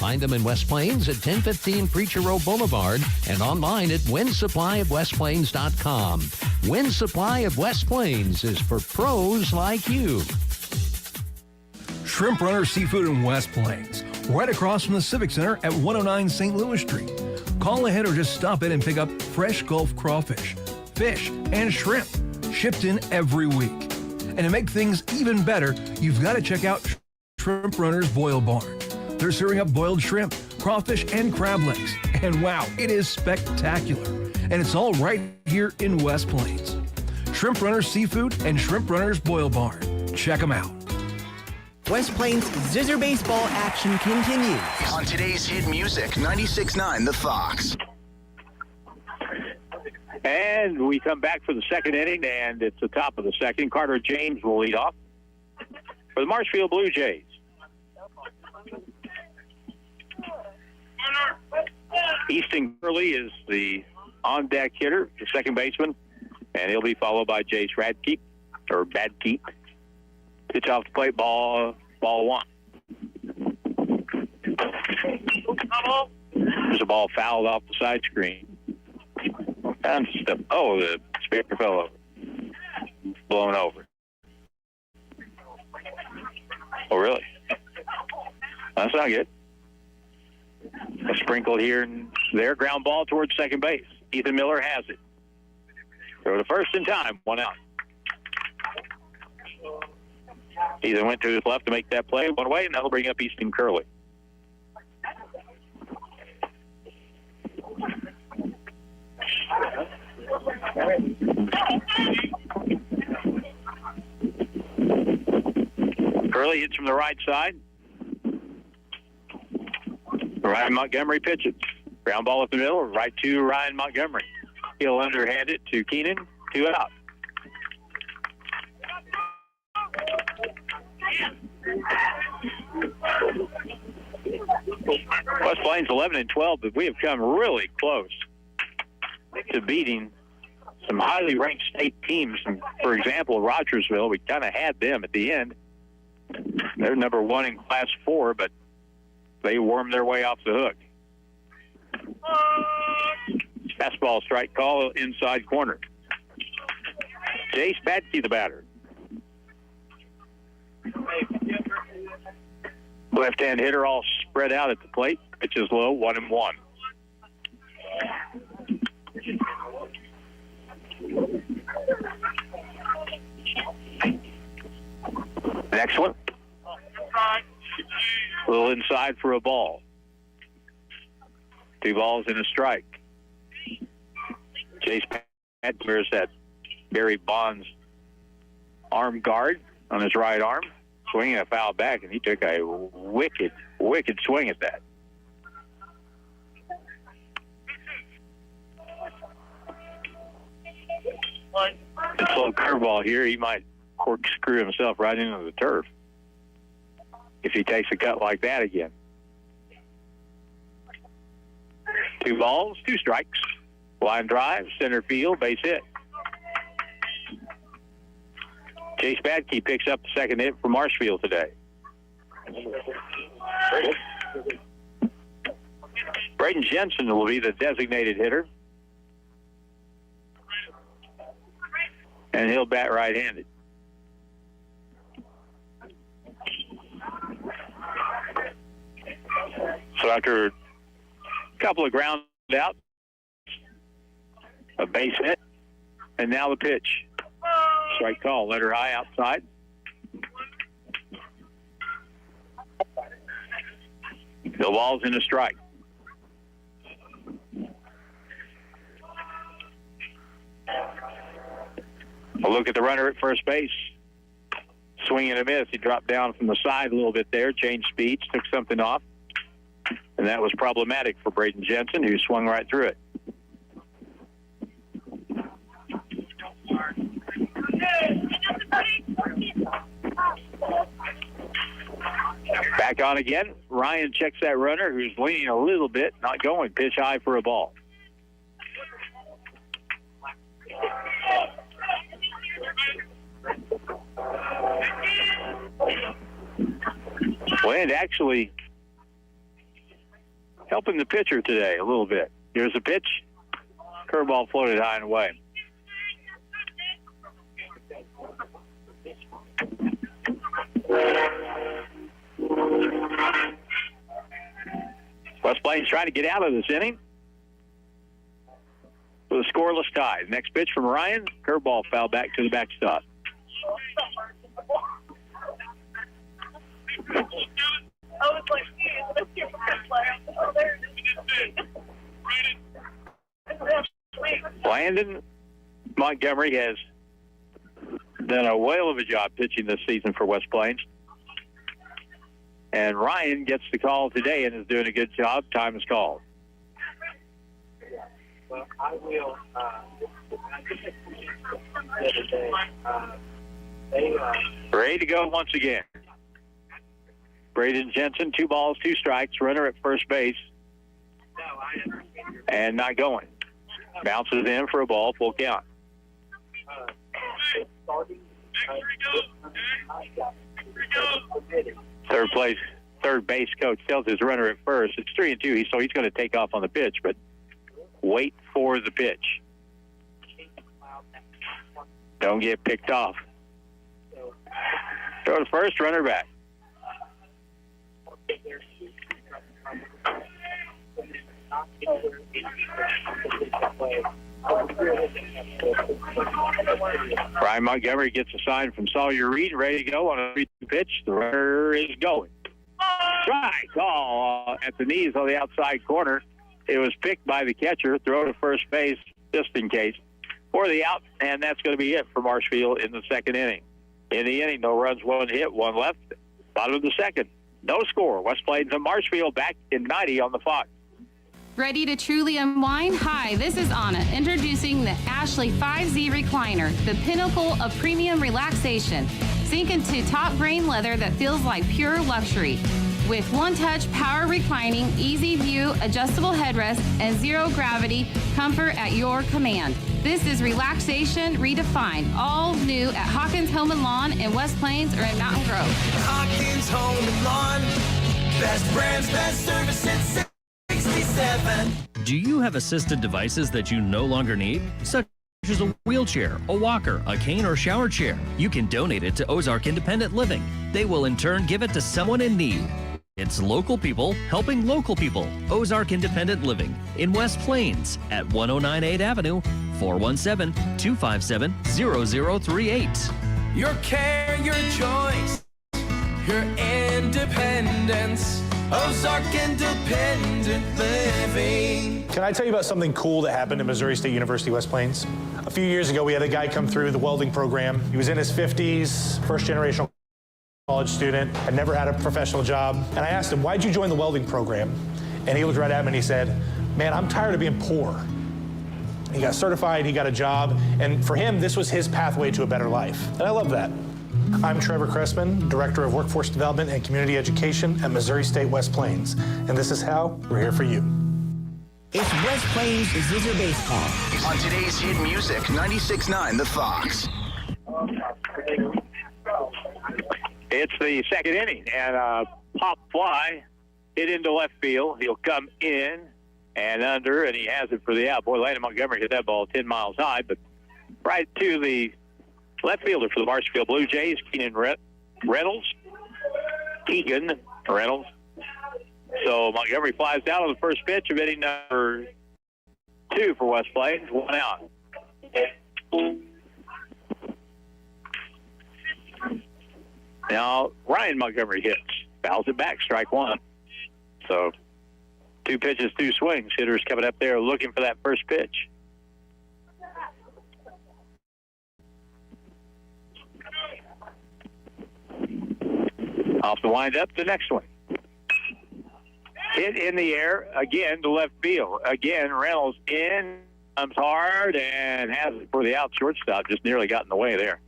Find them in West Plains at 1015 Preacher Row Boulevard and online at windsupplyofwestplains.com. Wind Supply of West Plains is for pros like you. Shrimp Runner Seafood in West Plains, right across from the Civic Center at 109 St. Louis Street. Call ahead or just stop in and pick up fresh Gulf crawfish, fish, and shrimp, shipped in every week. And to make things even better, you've got to check out Shrimp Runner's Boil Barn. They're serving up boiled shrimp, crawfish, and crab legs. And wow, it is spectacular. And it's all right here in West Plains. Shrimp Runner's Seafood and Shrimp Runner's Boil Barn. Check them out. West Plains Zizzer baseball action continues. On today's hit music, 96.9 The Fox. And we come back for the second inning, and it's the top of the second. Carter James will lead off for the Marshfield Blue Jays. Easton Curley is the on-deck hitter, the second baseman, and he'll be followed by Jace Badkeep. Pitch off the plate, ball one. There's a ball fouled off the side screen. And the speaker fell over. Blown over. Oh, really? That's not good. A sprinkle here and there. Ground ball towards second base. Ethan Miller has it. Throw to first in time. One out. Ethan went to his left to make that play one way, and that'll bring up Easton Curley. Curley hits from the right side. Ryan Montgomery pitches. Ground ball up the middle, right to Ryan Montgomery. He'll underhand it to Keenan, 2 out. West Plains 11-12, but we have come really close to beating some highly ranked state teams. And for example, Rogersville, we kind of had them at the end. They're number 1 in Class 4, but they wormed their way off the hook. Fastball strike call inside corner. Jace Badke, the batter. Left-hand hitter all spread out at the plate. Pitches low, 1-1. Next one. A little inside for a ball. 2 balls and a strike. Chase Pat wears that Barry Bonds arm guard on his right arm, swinging a foul back, and he took a wicked swing at that. It's a little curveball here. He might corkscrew himself right into the turf if he takes a cut like that again. 2 balls, 2 strikes. Line drive, center field, base hit. Chase Badke picks up the second hit for Marshfield today. Braden Jensen will be the designated hitter. And he'll bat right-handed. So after a couple of ground outs, a base hit, and now the pitch. Strike call, letter high outside. No balls in a strike. A look at the runner at first base. Swing and a miss. He dropped down from the side a little bit there, changed speeds, took something off. And that was problematic for Braden Jensen, who swung right through it. Back on again. Ryan checks that runner, who's leaning a little bit, not going. Pitch high for a ball. Wind actually helping the pitcher today a little bit. Here's the pitch. Curveball floated high and away. West Plains trying to get out of this inning with a scoreless tie. Next pitch from Ryan. Curveball foul back to the backstop. Landon Montgomery has done a whale of a job pitching this season for West Plains. And Ryan gets the call today and is doing a good job. Time is called. Well, I will. Ready to go once again. Braden Jensen, 2 balls, 2 strikes, runner at first base. And not going. Bounces in for a ball, full count. Third base coach tells his runner at first, it's 3-2, so he's going to take off on the pitch, but wait for the pitch. Don't get picked off. Throw to first, runner back. Brian Montgomery gets a sign from Sawyer Reed, ready to go on a 3-2 pitch. The runner is going. Strike call at the knees on the outside corner. It was picked by the catcher. Throw to first base just in case for the out, and that's going to be it for Marshfield in the second inning. In the inning, no runs, 1 hit, 1 left. Bottom of the second, no score. West Plains and Marshfield back in 90 on the Fox. Ready to truly unwind? Hi, this is Anna, introducing the Ashley 5Z Recliner, the pinnacle of premium relaxation. Sink into top grain leather that feels like pure luxury. With one-touch power reclining, easy view, adjustable headrest, and zero gravity comfort at your command. This is relaxation redefined. All new at Hawkins Home and Lawn in West Plains or in Mountain Grove. Hawkins Home and Lawn, best brands, best service since 67. Do you have assisted devices that you no longer need? Such as a wheelchair, a walker, a cane, or shower chair. You can donate it to Ozark Independent Living. They will in turn give it to someone in need. It's local people helping local people. Ozark Independent Living in West Plains at 1098 Avenue, 417-257-0038. Your care, your choice, your independence. Ozark Independent Living. Can I tell you about something cool that happened at Missouri State University West Plains? A few years ago, we had a guy come through the welding program. He was in his 50s, first-generation college student, had never had a professional job. And I asked him, why'd you join the welding program? And he looked right at me and he said, man, I'm tired of being poor. He got certified, he got a job, and for him, this was his pathway to a better life. And I love that. I'm Trevor Cressman, Director of Workforce Development and Community Education at Missouri State West Plains, and this is how we're here for you. It's West Plains Zizzer Baseball. On today's hit music, 96.9 The Fox. It's the second inning, and a pop fly hit into left field. He'll come in and under, and he has it for the out. Boy, Landon Montgomery hit that ball 10 miles high, but right to the left fielder for the Marshfield Blue Jays, Keegan Reynolds. So Montgomery flies down on the first pitch of inning number 2 for West Plains, 1 out. Now, Ryan Montgomery hits. Fouls it back, strike 1. So 2 pitches, 2 swings. Hitters coming up there looking for that first pitch. Off the windup, the next one. Hit in the air, again, to left field. Again, Reynolds in, comes hard, and has it for the out. Shortstop just nearly got in the way there.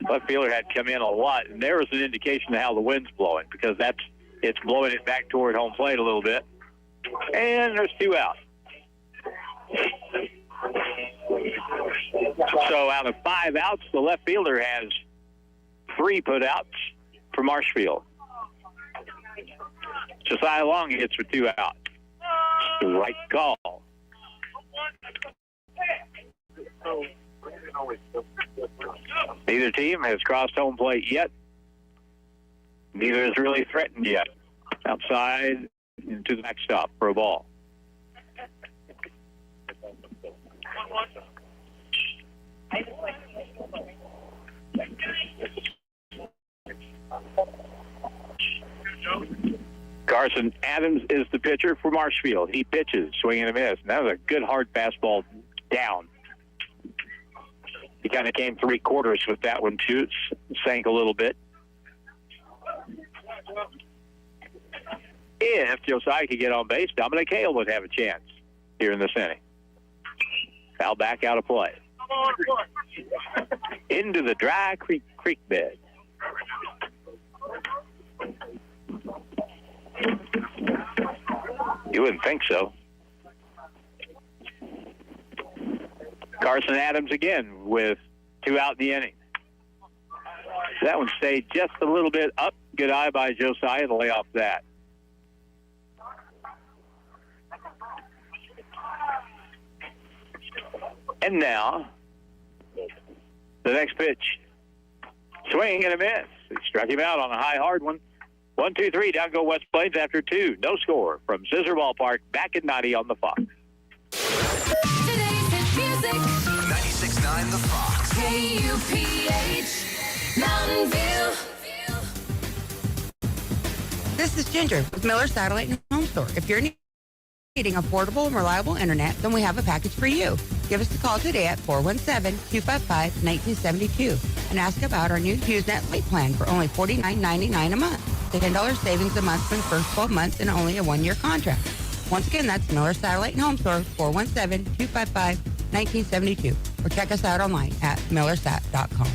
Left fielder had come in a lot, and there was an indication of how the wind's blowing, because it's blowing it back toward home plate a little bit. And there's 2 out. So out of 5 outs, the left fielder has 3 put outs for Marshfield. Josiah Long hits for 2 outs. the right call. Neither team has crossed home plate yet. Neither is really threatened yet. Outside into the backstop for a ball. Carson Adams is the pitcher for Marshfield. He pitches, swing and a miss. And that was a good hard fastball down. He kind of came three-quarters with that one, too. It sank a little bit. If Josiah could get on base, Dominic Hale would have a chance here in this inning. Foul back out of play. Into the dry creek bed. You wouldn't think so. Carson Adams again with 2 out in the inning. That one stayed just a little bit up. Good eye by Josiah to lay off that. And now, the next pitch. Swing and a miss. He struck him out on a high, hard one. 1-2-3, down go West Plains after 2. No score from Zizzer Ballpark, back at 90 on the Fox. Today's hit music. 96.9 The Fox. KUPH. Mountain View. This is Ginger with Miller Satellite and Home Store. If you're needing affordable and reliable internet, then we have a package for you. Give us a call today at 417-255-1972 and ask about our new HughesNet Lite plan for only $49.99 a month. $10 savings a month for the first 12 months and only a 1-year contract. Once again, that's Miller Satellite and Home Store, 417-255-1972. Or check us out online at millersat.com.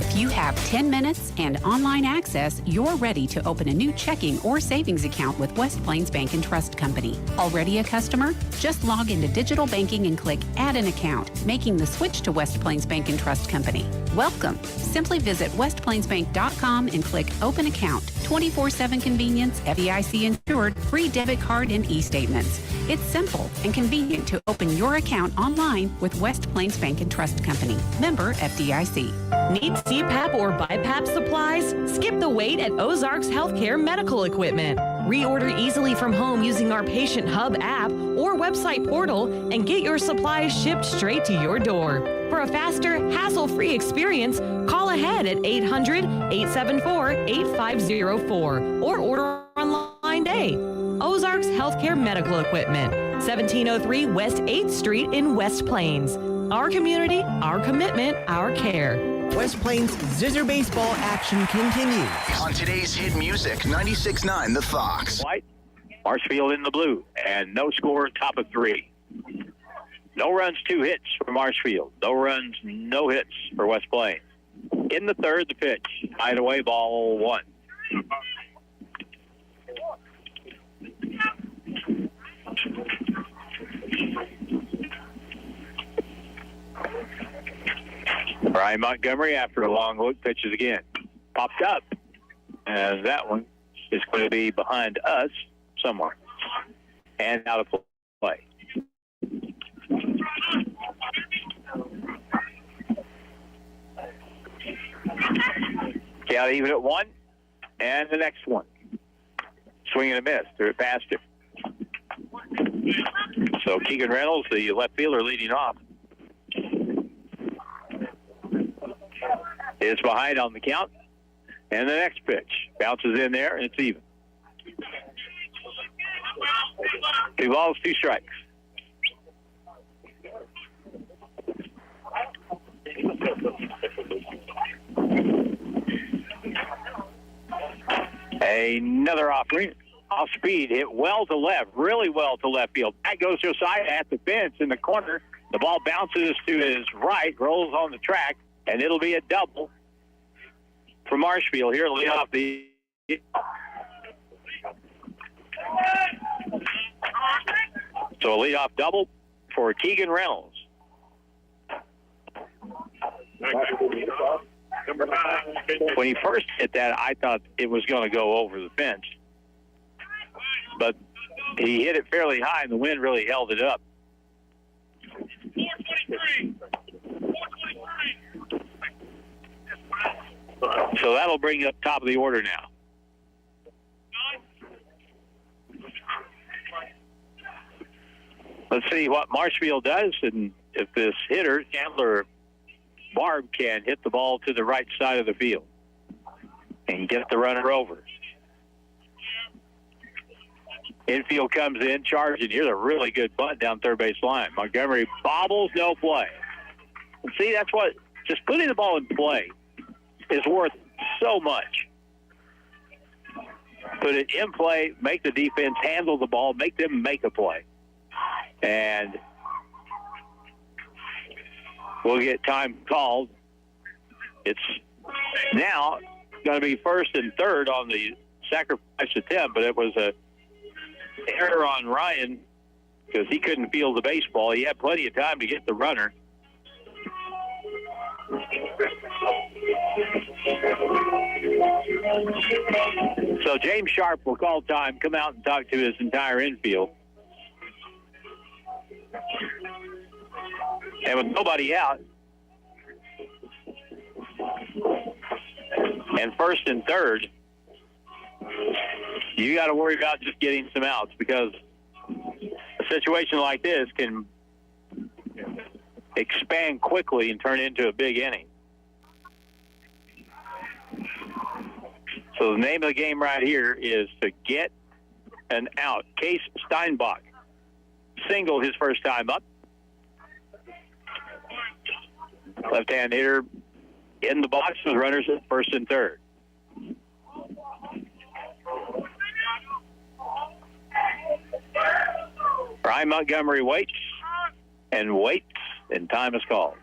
If you have 10 minutes and online access, you're ready to open a new checking or savings account with West Plains Bank and Trust Company. Already a customer? Just log into digital banking and click Add an Account, making the switch to West Plains Bank and Trust Company. Welcome. Simply visit westplainsbank.com and click Open Account. 24/7 convenience, FDIC insured, free debit card and e-statements. It's simple and convenient to open your account online with West Plains Bank and Trust Company. Member FDIC. Need CPAP or BiPAP supplies? Skip the wait at Ozarks Healthcare Medical Equipment. Reorder easily from home using our Patient Hub app or website portal and get your supplies shipped straight to your door. For a faster, hassle-free experience, call ahead at 800-874-8504 or order online today. Ozarks Healthcare Medical Equipment, 1703 West 8th Street in West Plains. Our community, our commitment, our care. West Plains Zizzer baseball action continues. On today's hit music, 96.9 The Fox. White, Marshfield in the blue, and no score, top of 3. No runs, 2 hits for Marshfield. No runs, no hits for West Plains. In the third, the pitch. Hideaway, ball 1. Brian Montgomery, after a long look, pitches again. Popped up. And that one is going to be behind us somewhere. And out of play. Count even at 1. And the next one. Swing and a miss. Threw it past him. So Keegan Reynolds, the left fielder, leading off, is behind on the count. And the next pitch bounces in there, and it's even. 2 balls, 2 strikes. Another off speed, hit well to left, really well to left field. Back goes Josiah at the fence in the corner. The ball bounces to his right, rolls on the track, and it'll be a double for Marshfield here. Lead off the. So a leadoff double for Keegan Reynolds. When he first hit that, I thought it was going to go over the fence. But He hit it fairly high, and the wind really held it up. 423. So that'll bring up top of the order now. Let's see what Marshfield does, and if this hitter, Chandler Barb, can hit the ball to the right side of the field and get the runner over. Infield comes in, charging. Here's a really good bunt down third base line. Montgomery bobbles, no play. And see, that's what, just putting the ball in play is worth so much. Put it in play, make the defense handle the ball, make them make a play. And we'll get time called. It's now going to be first and third on the sacrifice attempt, but it was a error on Ryan because he couldn't field the baseball. He had plenty of time to get the runner. So James Sharp will call time, come out and talk to his entire infield. And with nobody out, and first and third, you got to worry about just getting some outs because a situation like this can expand quickly and turn into a big inning. So the name of the game right here is to get an out. Case Steinbach singled his first time up. Left-hand hitter in the box with runners at first and third. Brian Montgomery waits and waits, and time is called.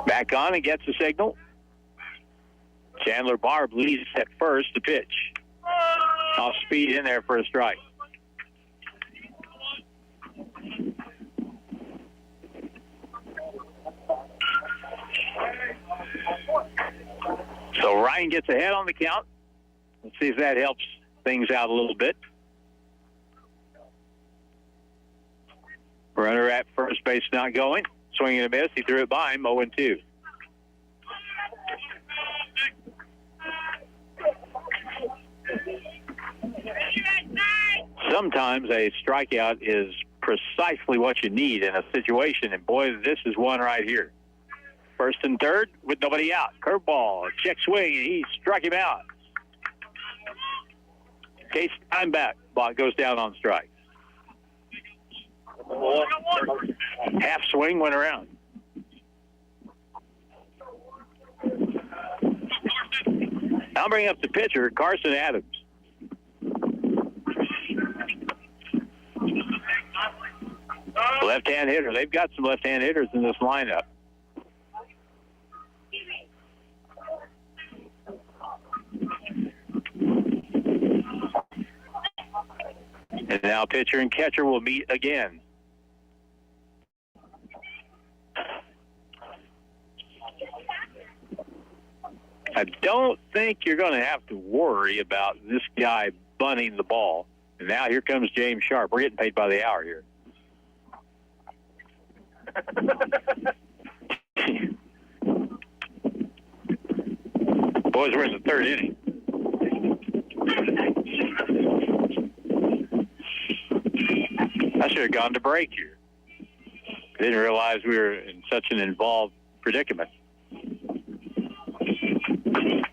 Back on and gets the signal. Chandler Barb leads at first to pitch. Off speed in there for a strike. So Ryan gets ahead on the count. Let's see if that helps things out a little bit. Runner at first base not going. Swing and a miss. He threw it by him, 0-2. Sometimes a strikeout is precisely what you need in a situation, and boy, this is one right here. First and third with nobody out. Curveball, check swing, and he struck him out. Case Steinbach goes down on strike. Half swing went around. I'll bring up the pitcher, Carson Adams. Left-hand hitter. They've got some left-hand hitters in this lineup. And now pitcher and catcher will meet again. I don't think you're going to have to worry about this guy bunting the ball. And now here comes James Sharp. We're getting paid by the hour here. Boys, we're in the third inning. I should have gone to break here. I didn't realize we were in such an involved predicament.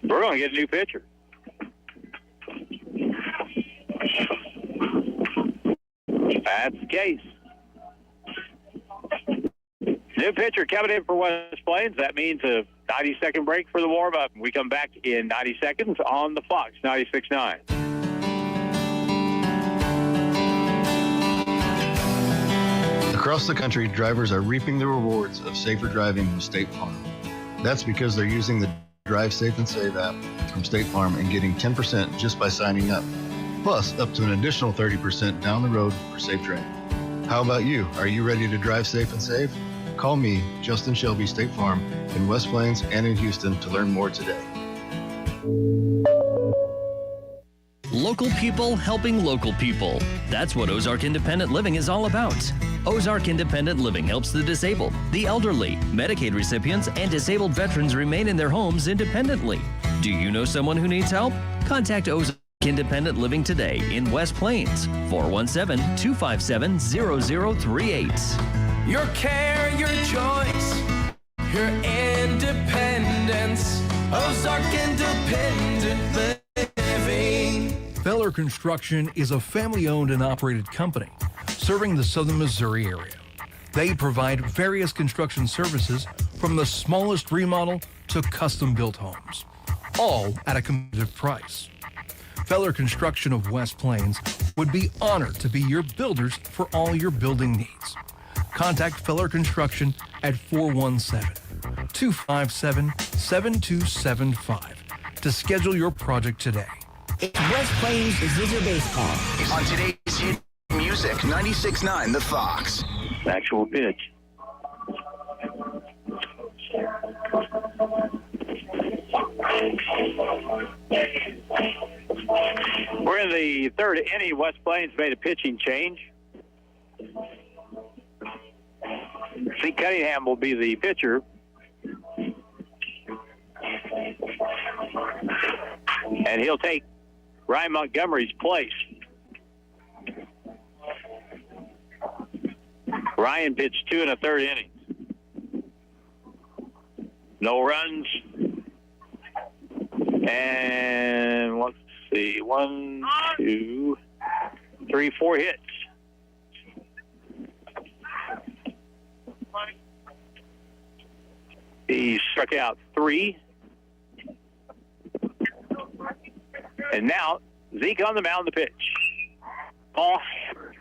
We're going to get a new pitcher. That's the case. New pitcher coming in for West Plains. That means a 90-second break for the warm-up. We come back in 90 seconds on the Fox 96.9. Across the country, drivers are reaping the rewards of safer driving with State Farm. That's because they're using the Drive Safe and Save app from State Farm and getting 10% just by signing up. Plus, up to an additional 30% down the road for safe driving. How about you? Are you ready to drive safe and save? Call me, Justin Shelby, State Farm, in West Plains and in Houston to learn more today. Local people helping local people. That's what Ozark Independent Living is all about. Ozark Independent Living helps the disabled, the elderly, Medicaid recipients, and disabled veterans remain in their homes independently. Do you know someone who needs help? Contact Ozark Independent Living today in West Plains, 417-257-0038. Your care, your choice, your independence. Ozark Independent Living. Feller Construction is a family-owned and operated company serving the southern Missouri area. They provide various construction services from the smallest remodel to custom-built homes, all at a competitive price. Feller Construction of West Plains would be honored to be your builders for all your building needs. Contact Feller Construction at 417-257-7275 to schedule your project today. It's West Plains Zizzer Baseball. On today's hit music, 96.9 The Fox. Actual pitch. We're in the third inning. West Plains made a pitching change. C. Cunningham will be the pitcher. And he'll take Ryan Montgomery's place. Ryan pitched 2 1/3 innings. No runs. And let's see, 1, 2, 3, 4 hits. He struck out 3. And now, Zeke on the mound, the pitch. Ball hammered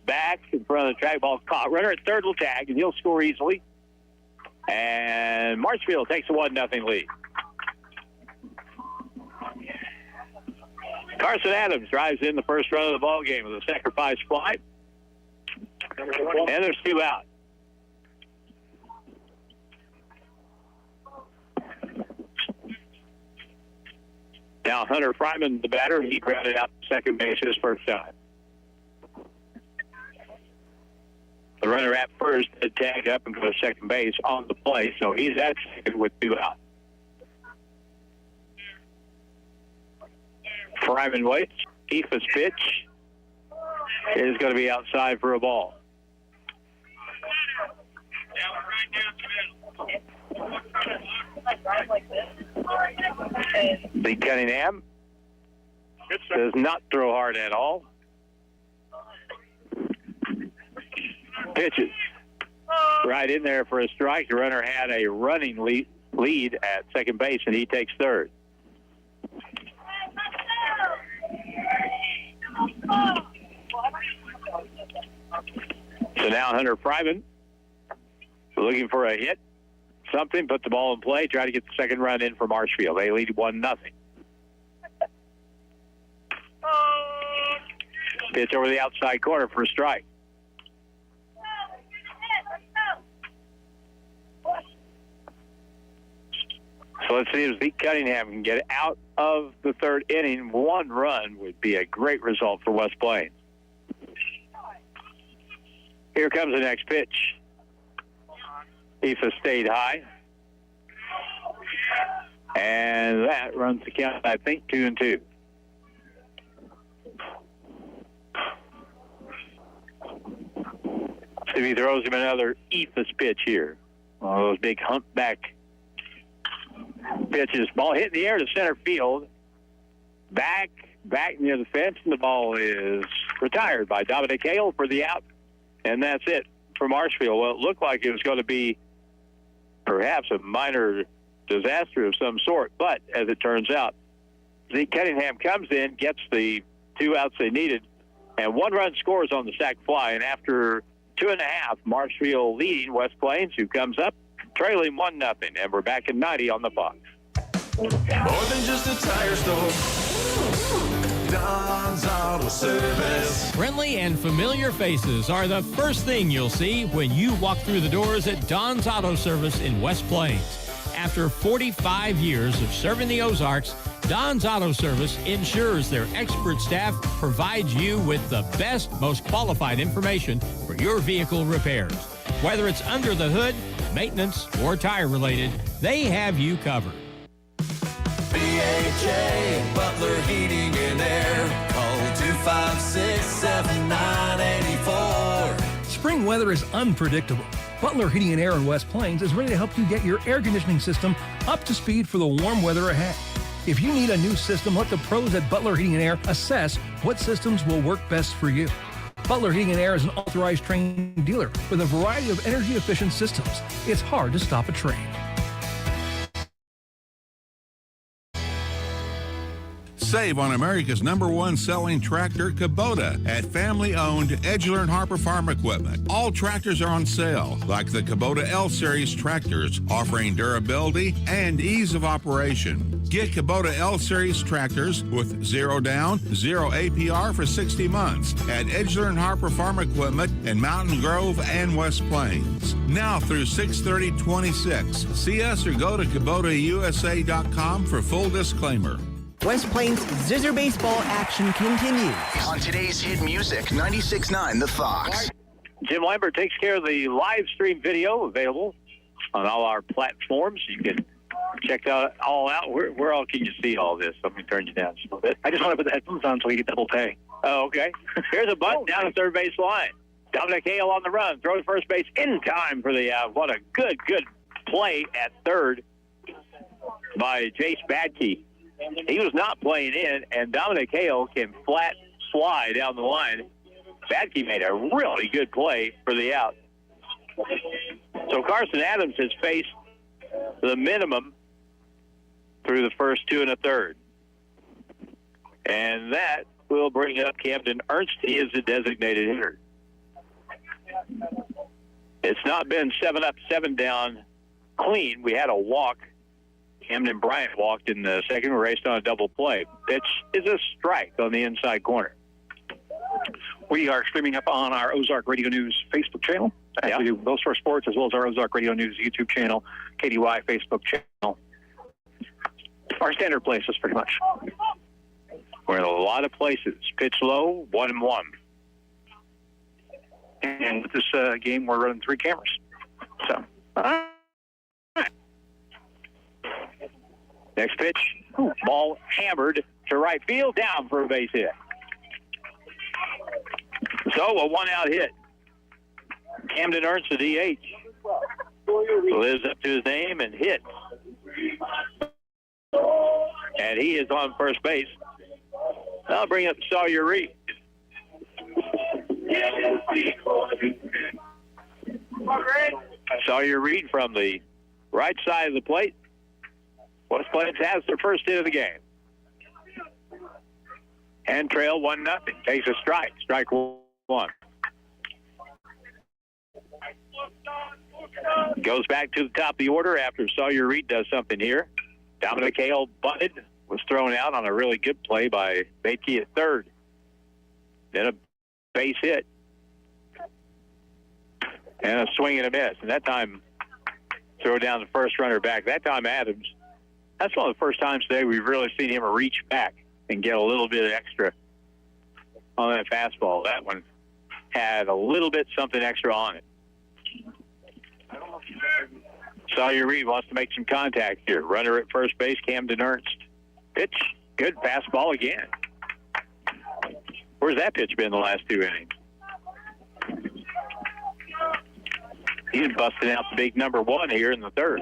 back in front of the track. Ball caught. Runner at third will tag, and he'll score easily. And Marshfield takes a 1-0 lead. Carson Adams drives in the first run of the ball game with a sacrifice fly. And there's 2 out. Now Hunter Fryman, the batter, he grounded out to second base his first time. The runner at first had tagged up and go to second base on the play, so he's at second with 2 out. Fryman waits. Keith's pitch is going to be outside for a ball. The Cunningham does not throw hard at all. Pitches right in there for a strike. The runner had a running lead at second base, and he takes third. So now Hunter Fryman looking for a hit. Something, put the ball in play, try to get the second run in for Marshfield. They lead 1-0. Pitch over the outside corner for a strike. So let's see if Zeke Cunningham can get out of the third inning. 1 run would be a great result for West Plains. Here comes the next pitch. Aoife stayed high. And that runs the count, I think, 2-2. See if he throws him another Aoife's pitch here. One of those big humpback pitches. Ball hit in the air to center field. Back near the fence, and the ball is retired by Dominic Hale for the out. And that's it for Marshfield. Well, it looked like it was going to be perhaps a minor disaster of some sort, but as it turns out, Zeke Cunningham comes in, gets the 2 outs they needed, and 1 run scores on the sac fly. And after 2.5, Marshfield leading West Plains, who comes up trailing 1-0, and we're back in 90 on the Fox. More than just a tire store. Don's Auto Service. Friendly and familiar faces are the first thing you'll see when you walk through the doors at Don's Auto Service in West Plains. After 45 years of serving the Ozarks, Don's Auto Service ensures their expert staff provides you with the best, most qualified information for your vehicle repairs. Whether it's under the hood, maintenance, or tire related, they have you covered. BHA, Butler Heating and Air. Call 256-7984. Spring weather is unpredictable. Butler Heating and Air in West Plains is ready to help you get your air conditioning system up to speed for the warm weather ahead. If you need a new system, let the pros at Butler Heating and Air assess what systems will work best for you. Butler Heating and Air is an authorized trained dealer with a variety of energy-efficient systems. It's hard to stop a train. Save on America's #1 selling tractor, Kubota, at family-owned Edgeler and Harper Farm Equipment. All tractors are on sale, like the Kubota L-Series tractors, offering durability and ease of operation. Get Kubota L-Series tractors with 0 down, 0 APR for 60 months at Edgeler and Harper Farm Equipment in Mountain Grove and West Plains. Now through 6/30/26. See us or go to KubotaUSA.com for full disclaimer. West Plains Zizzer baseball action continues. On today's hit music, 96.9 The Fox. Jim Lambert takes care of the live stream video, available on all our platforms. You can check that all out. Where all can you see all this? Let me turn you down just a little bit. I just want to put the headphones on so we get double pay. Oh, okay. Here's a bunt down the third base line. Dominic Hale on the run. Throws first base in time for the out. What a good play at third by Jace Badke. He was not playing in, and Dominic Hale can flat fly down the line. Badke made a really good play for the out. So Carson Adams has faced the minimum through the first 2 1/3. And that will bring up Camden Ernst. He is the designated hitter. It's not been 7 up, 7 down clean. We had a walk. Camden Bryant walked in the second, raced on a double play. Pitch is a strike on the inside corner. We are streaming up on our Ozark Radio News Facebook channel. Yeah. We do Both Shore Sports as well as our Ozark Radio News YouTube channel, KDY Facebook channel. Our standard places, pretty much. We're in a lot of places. Pitch low, 1-1. And with this game, we're running 3 cameras. So, next pitch, ball hammered to right field, down for a base hit. So a 1-out hit. Camden Ernst, the DH, lives up to his name and hits. And he is on first base. I'll bring up Sawyer Reed. Sawyer Reed from the right side of the plate. West Plains has their first hit of the game. Hand trail 1-0. Takes a strike. Strike 1. Goes back to the top of the order after Sawyer Reed does something here. Dominic Hale bunted. Was thrown out on a really good play by Badke at third. Then a base hit. And a swing and a miss. And that time, throw down the first runner back. That time, Adams. That's one of the first times today we've really seen him reach back and get a little bit extra on that fastball. That one had a little bit something extra on it. Sawyer Reed wants to make some contact here. Runner at first base, Camden Ernst. Pitch, good fastball again. Where's that pitch been the last 2 innings? He's busting out the big number 1 here in the third.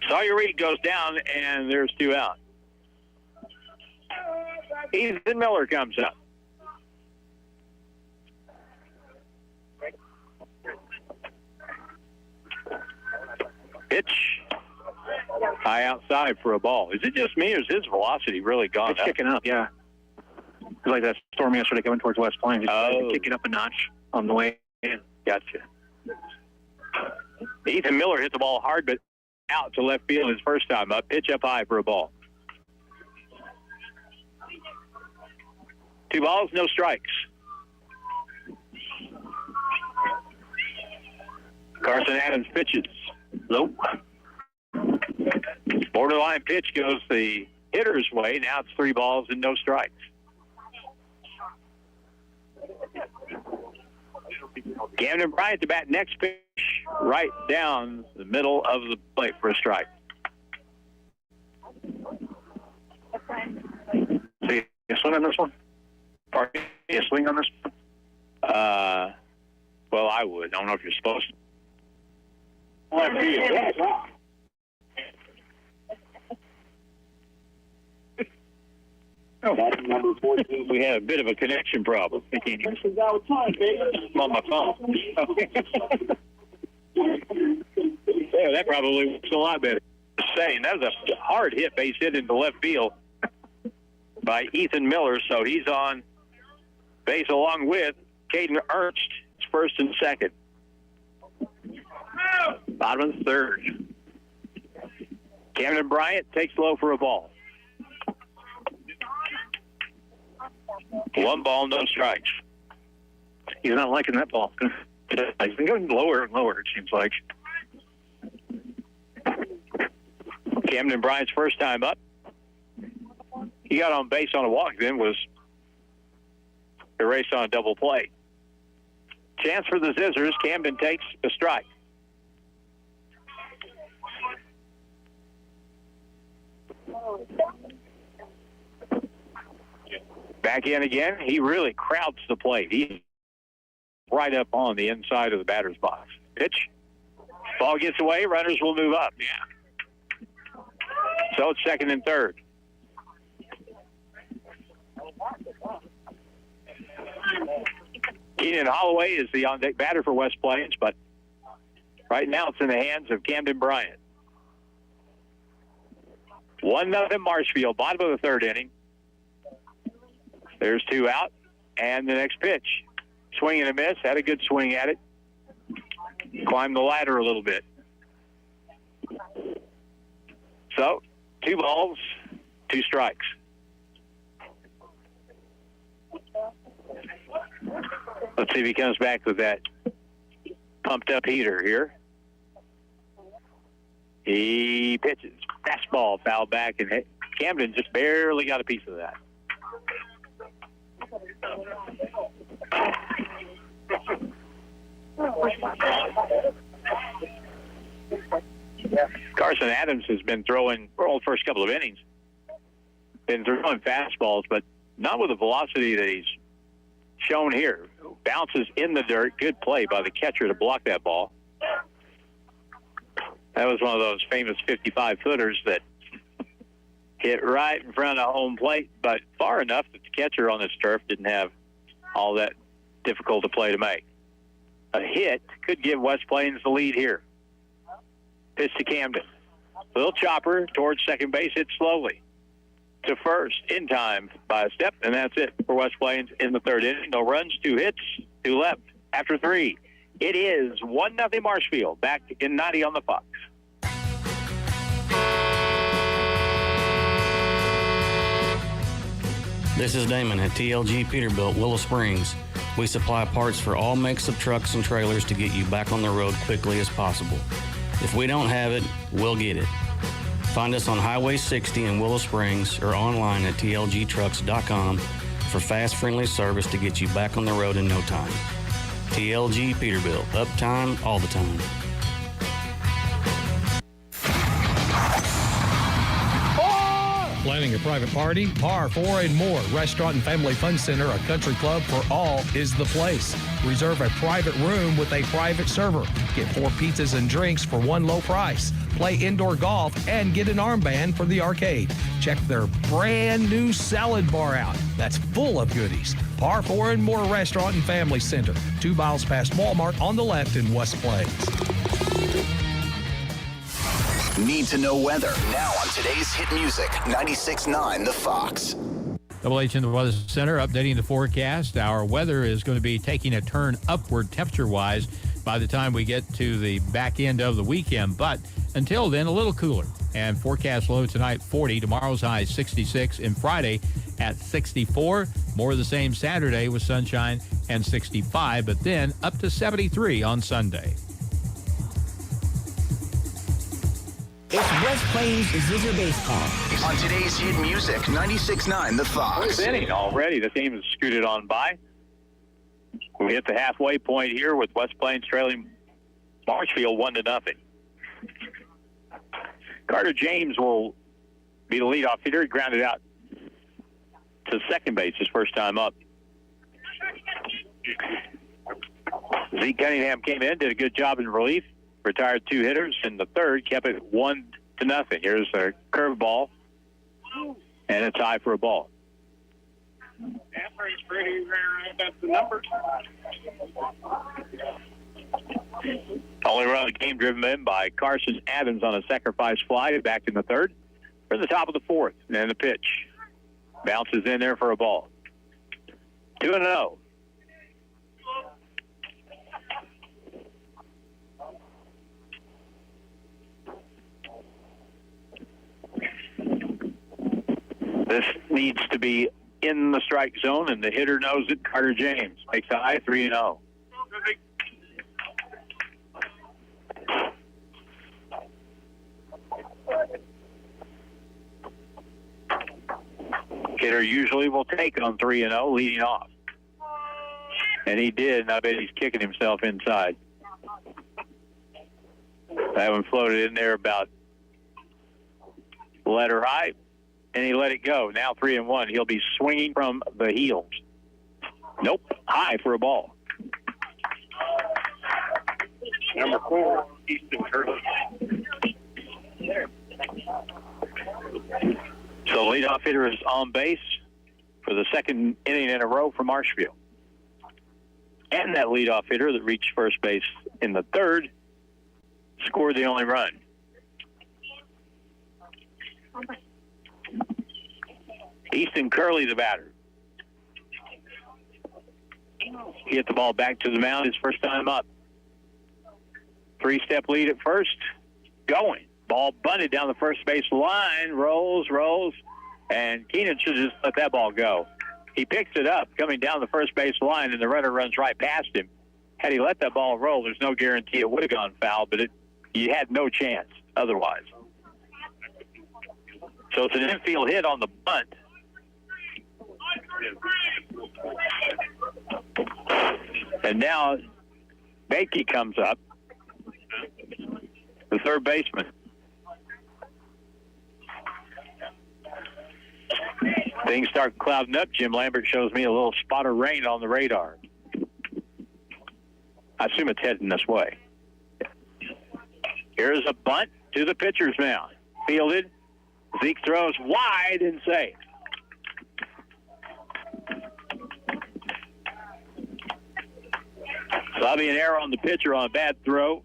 Sawyer Reed goes down, and there's 2 out. Ethan Miller comes up. Pitch. High outside for a ball. Is it just me, or is his velocity really gone It's up? kicking up, yeah. It was like that storm yesterday coming towards West Plains. It's kicking up a notch on the way in. Gotcha. Ethan Miller hit the ball hard, but out to left field his first time up. Pitch up high for a ball. 2 balls, no strikes. Carson Adams pitches. Nope. Borderline pitch goes the hitter's way. Now it's 3 balls and no strikes. Camden Bryant to bat next pitch, right down the middle of the plate for a strike. See a swing on this one? Or a swing on this one? Well, I would. I don't know if you're supposed to. We had a bit of a connection problem. I can't even. I'm on my phone. Yeah, that probably looks a lot better. Saying that was a hard hit, base hit into left field by Ethan Miller, so he's on base along with Caden Ernst, first and second. Bottom of the third. Camden Bryant takes low for a ball. 1 ball, no strikes. He's not liking that ball. He's been going lower and lower, it seems like. Camden Bryant's first time up. He got on base on a walk, then was erased on a double play. Chance for the Zizzers. Camden takes a strike. Back in again. He really crowds the plate. He's right up on the inside of the batter's box. Pitch. Ball gets away. Runners will move up. Yeah. So it's second and third. Keenan Holloway is the on-deck batter for West Plains, but right now it's in the hands of Camden Bryant. 1-0 Marshfield, bottom of the third inning. There's 2 out, and the next pitch. Swing and a miss. Had a good swing at it. Climbed the ladder a little bit. So, 2 balls, 2 strikes. Let's see if he comes back with that pumped-up heater here. He pitches. Fastball foul back, and Camden just barely got a piece of that. Carson Adams has been throwing, well, the first couple of innings, been throwing fastballs, but not with the velocity that he's shown here. Bounces in the dirt. Good play by the catcher to block that ball. That was one of those famous 55-footers that hit right in front of home plate, but far enough that the catcher on this turf didn't have all that difficult a play to make. A hit could give West Plains the lead here. Pitch to Camden. Little chopper towards second base, hit slowly to first in time by a step, and that's it for West Plains in the third inning. No runs, 2 hits, 2 left after 3. It is 1-0 Marshfield. Back in 90 on the Fox. This is Damon at TLG Peterbilt, Willow Springs. We supply parts for all makes of trucks and trailers to get you back on the road quickly as possible. If we don't have it, we'll get it. Find us on Highway 60 in Willow Springs or online at tlgtrucks.com for fast, friendly service to get you back on the road in no time. TLG Peterbilt, uptime all the time. Planning a private party? Par 4 and More Restaurant and Family Fun Center, a country club for all, is the place. Reserve a private room with a private server. Get 4 pizzas and drinks for one low price. Play indoor golf and get an armband for the arcade. Check their brand new salad bar out. That's full of goodies. Par 4 and More Restaurant and Family Center, 2 miles past Walmart on the left in West Plains. Need to know weather now on today's hit music 96.9 The Fox. Double H in the Weather Center updating the forecast. Our weather is going to be taking a turn upward temperature-wise by the time we get to the back end of the weekend. But until then, a little cooler. And forecast low tonight, 40. Tomorrow's high, 66. And Friday at 64. More of the same Saturday with sunshine and 65. But then up to 73 on Sunday. It's West Plains Zizzer Baseball. On today's hit music, 96.9 The Fox. Fifth inning already. The team has scooted on by. We hit the halfway point here with West Plains trailing Marshfield 1-0. Carter James will be the leadoff hitter. He grounded out to second base his first time up. Zeke Cunningham came in, did a good job in relief, retired 2 hitters in the third, kept it 1-0. Here's a curveball, and it's high for a ball. That's the number. Only run of the game driven in by Carson Adams on a sacrifice fly back in the third. We're in the top of the fourth, and the pitch bounces in there for a ball. 2-0. This needs to be in the strike zone, and the hitter knows it. Carter James makes a high 3-0. Hitter usually will take on 3-0 leading off. And he did, and I bet he's kicking himself inside. That one floated in there about letter high, and he let it go. Now 3-1. He'll be swinging from the heels. Nope, high for a ball. Number 4, Easton Curtis. So leadoff hitter is on base for the second inning in a row for Marshfield. And that leadoff hitter that reached first base in the third scored the only run. Easton Curley, the batter. He hit the ball back to the mound his first time up. 3-step lead at first. Going. Ball bunted down the first base line. Rolls. And Keenan should just let that ball go. He picks it up coming down the first base line, and the runner runs right past him. Had he let that ball roll, there's no guarantee it would have gone foul, but you had no chance otherwise. So it's an infield hit on the bunt. And now Bakey comes up, the third baseman. Things start clouding up. Jim Lambert shows me a little spot of rain on the radar. I assume it's heading this way. Here's a bunt to the pitcher's mound. Fielded. Zeke throws wide and safe. So that'll be an error on the pitcher on a bad throw.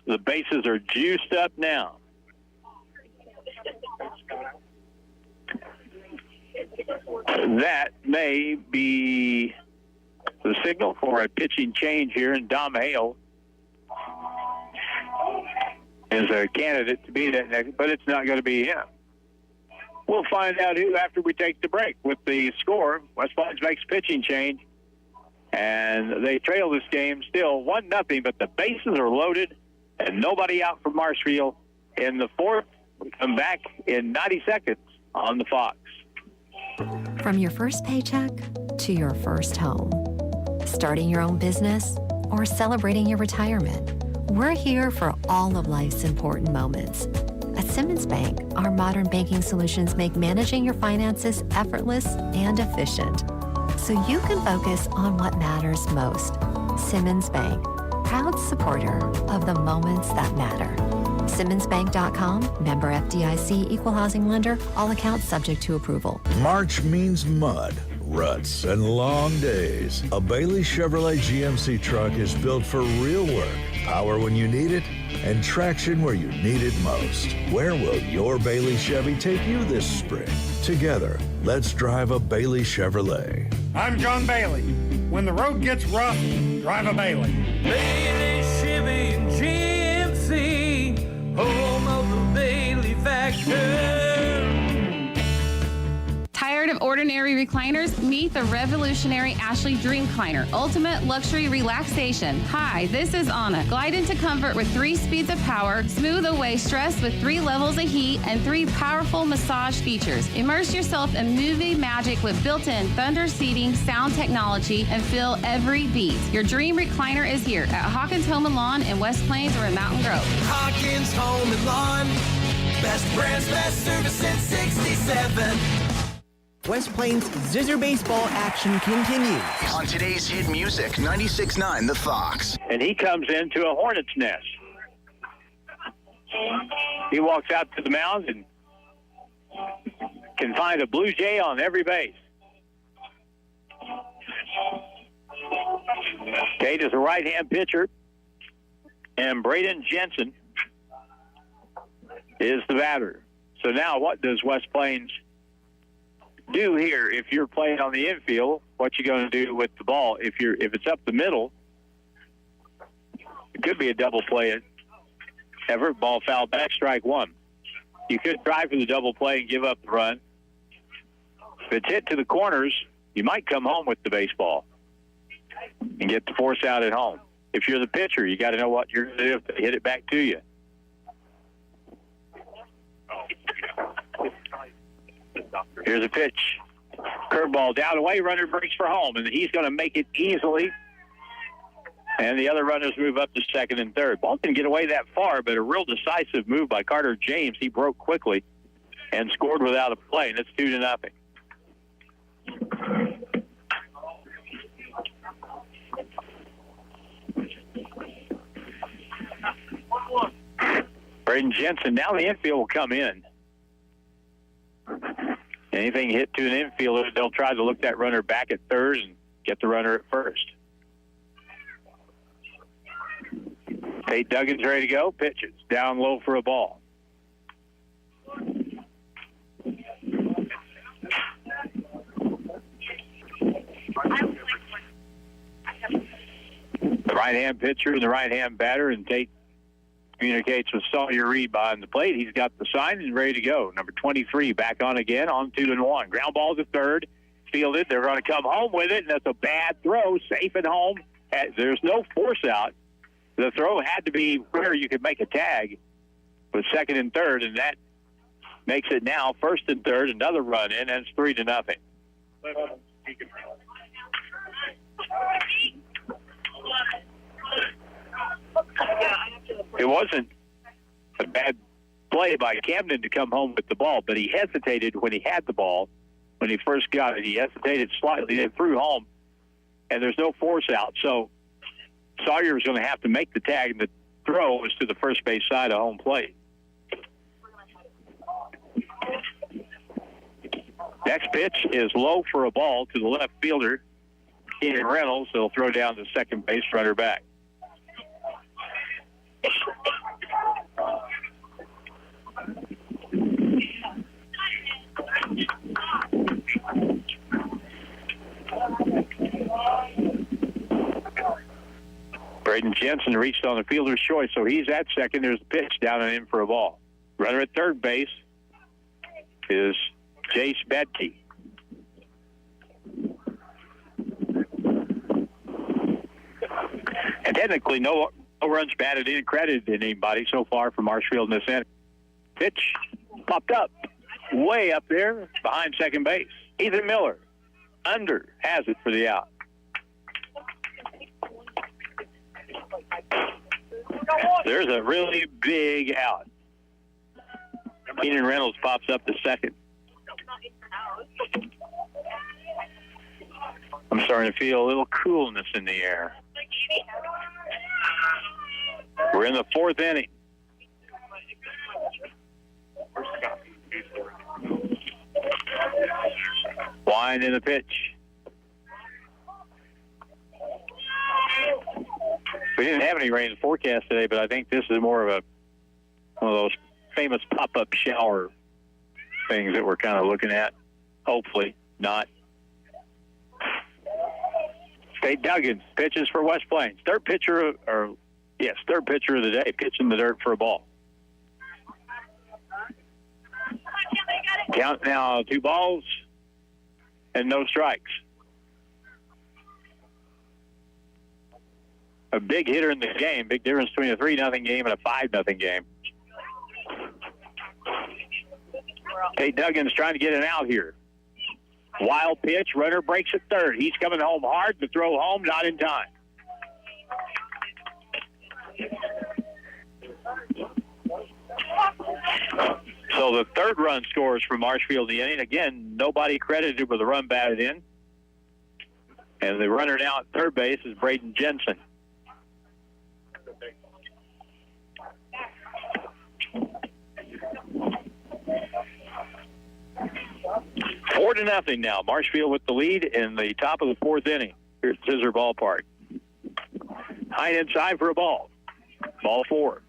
The bases are juiced up now. That may be the signal for a pitching change here, and Dom Hale is a candidate to be that next, but it's not going to be him. We'll find out who after we take the break. With the score, West Plains makes pitching change, and they trail this game still 1-0, but the bases are loaded and nobody out for Marshfield in the fourth. We come back in 90 seconds on the Fox. From your first paycheck to your first home, starting your own business or celebrating your retirement, we're here for all of life's important moments. At Simmons Bank, our modern banking solutions make managing your finances effortless and efficient, so you can focus on what matters most. Simmons Bank, proud supporter of the moments that matter. SimmonsBank.com, member FDIC, equal housing lender, all accounts subject to approval. March means mud, ruts, and long days. A Bailey Chevrolet GMC truck is built for real work, power when you need it, and traction where you need it most. Where will your Bailey Chevy take you this spring? Together, let's drive a Bailey Chevrolet. I'm John Bailey. When the road gets rough, drive a Bailey. Bailey revolutionary recliners, meet the revolutionary Ashley Dreamliner, ultimate luxury relaxation. Hi, this is Anna. Glide into comfort with 3 speeds of power, smooth away stress with 3 levels of heat, and 3 powerful massage features. Immerse yourself in movie magic with built-in thunder seating, sound technology, and feel every beat. Your dream recliner is here at Hawkins Home and Lawn in West Plains or in Mountain Grove. Hawkins Home and Lawn. Best brands, best service since 67. West Plains Zizzer baseball action continues. On today's hit music, 96.9 The Fox. And he comes into a hornet's nest. He walks out to the mound and can find a Blue Jay on every base. Tate is a right-hand pitcher, and Braden Jensen is the batter. So now what does West Plains do here? If you're playing on the infield, what you going to do with the ball? If it's up the middle, it could be a double play. Everett, ball foul back, strike 1. You could try for the double play and give up the run. If it's hit to the corners, you might come home with the baseball and get the force out at home. If you're the pitcher, you got to know what you're going to do if they hit it back to you. Here's a pitch. Curveball down away, runner breaks for home, and he's going to make it easily. And the other runners move up to second and third. Ball didn't get away that far, but a real decisive move by Carter James. He broke quickly and scored without a play, and it's 2-0. Braden Jensen, now the infield will come in. Anything hit to an infielder, they'll try to look that runner back at third and get the runner at first. Tate Duggan's ready to go. Pitches down low for a ball. The right-hand pitcher and the right-hand batter, and Tate communicates with Sawyer Reed behind the plate. He's got the sign and ready to go. Number 23 back on again on 2-1. Ground ball to third. Fielded. They're going to come home with it, and that's a bad throw. Safe at home. There's no force out. The throw had to be where you could make a tag with second and third, and that makes it now first and third. Another run in, and it's 3-0. It wasn't a bad play by Camden to come home with the ball, but he hesitated when he had the ball. When he first got it, he hesitated slightly and threw home, and there's no force out. So Sawyer was going to have to make the tag, and the throw was to the first base side of home plate. Next pitch is low for a ball to the left fielder, Keenan Reynolds. They'll throw down the second base runner back. Braden Jensen reached on the fielder's choice, so he's at second. There's a pitch down and in for a ball. Runner at third base is Jace Bedke. And technically, no runs batted in, credited in anybody so far from Marshfield in this inning. Pitch popped up, way up there behind second base. Ethan Miller, under, has it for the out. There's a really big out. Keenan Reynolds pops up to second. I'm starting to feel a little coolness in the air. We're in the fourth inning. Wind in the pitch. We didn't have any rain in the forecast today, but I think this is more of one of those famous pop-up shower things that we're kind of looking at. Hopefully not. Tate Duggan pitches for West Plains. Third pitcher of the day, pitching the dirt for a ball. Count now 2 balls and no strikes. A big hitter in the game. Big difference between a 3-0 game and a 5-0 game. Tate Duggan's trying to get an out here. Wild pitch. Runner breaks at third. He's coming home hard. The throw home, not in time. So the third run scores for Marshfield in the inning. Again, nobody credited with a run batted in. And the runner now at third base is Braden Jensen. Four to nothing now. Marshfield with the lead in the top of the fourth inning here at Zizzer Ballpark. High inside for a ball. Ball 4.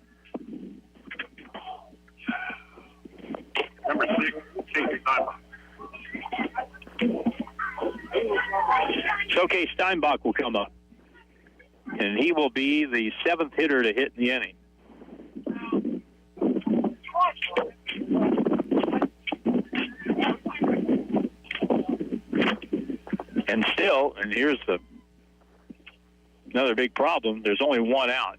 Number 6, Casey Steinbach. Showcase Steinbach will come up. And he will be the 7th hitter to hit in the inning. And still, and here's another big problem, there's only one out.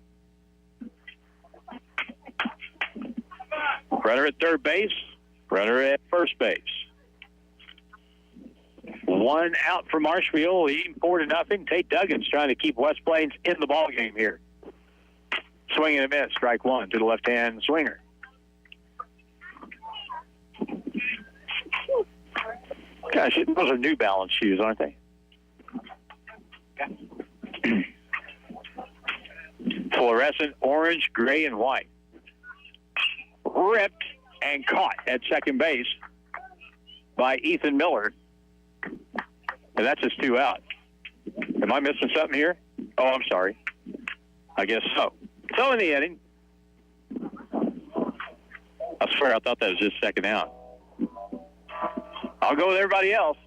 Runner at third base, runner at first base. One out for Marshfield, leading 4-0. Tate Duggan's trying to keep West Plains in the ball game here. Swing and a miss, strike one to the left-hand swinger. Gosh, those are New Balance shoes, aren't they? Fluorescent orange, gray, and white. Ripped and caught at second base by Ethan Miller. And that's just 2 out. Am I missing something here? Oh, I'm sorry. I guess so. So in the inning, I swear I thought that was just second out. I'll go with everybody else.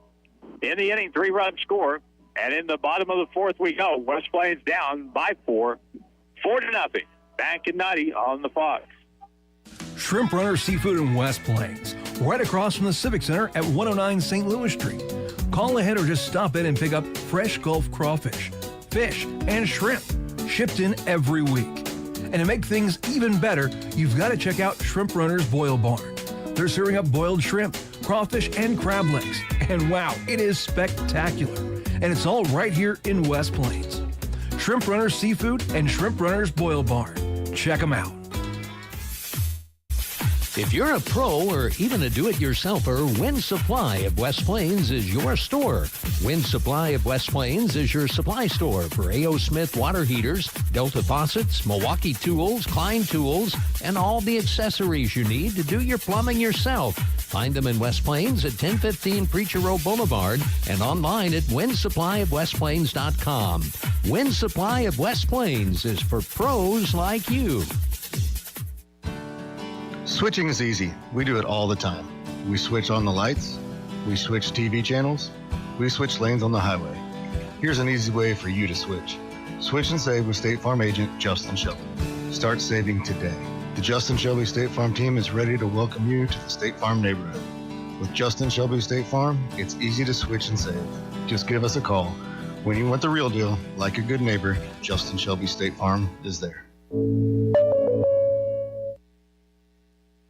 In the inning, 3-run score. And in the bottom of the fourth, we go. West Plains down by 4. 4-0. Back in 90 on the Fox. Shrimp Runner Seafood in West Plains, right across from the Civic Center at 109 St. Louis Street. Call ahead or just stop in and pick up fresh Gulf crawfish, fish, and shrimp, shipped in every week. And to make things even better, you've got to check out Shrimp Runner's Boil Barn. They're serving up boiled shrimp, crawfish, and crab legs. And wow, it is spectacular. And it's all right here in West Plains. Shrimp Runner Seafood and Shrimp Runner's Boil Barn. Check them out. If you're a pro or even a do-it-yourselfer, Wind Supply of West Plains is your store. Wind Supply of West Plains is your supply store for A.O. Smith water heaters, Delta faucets, Milwaukee tools, Klein tools, and all the accessories you need to do your plumbing yourself. Find them in West Plains at 1015 Preacher Row Boulevard and online at windsupplyofwestplains.com. Wind Supply of West Plains is for pros like you. Switching is easy. We do it all the time. We switch on the lights. We switch TV channels. We switch lanes on the highway. Here's an easy way for you to switch. Switch and save with State Farm agent Justin Shelby. Start saving today. The Justin Shelby State Farm team is ready to welcome you to the State Farm neighborhood. With Justin Shelby State Farm, it's easy to switch and save. Just give us a call. When you want the real deal, like a good neighbor, Justin Shelby State Farm is there.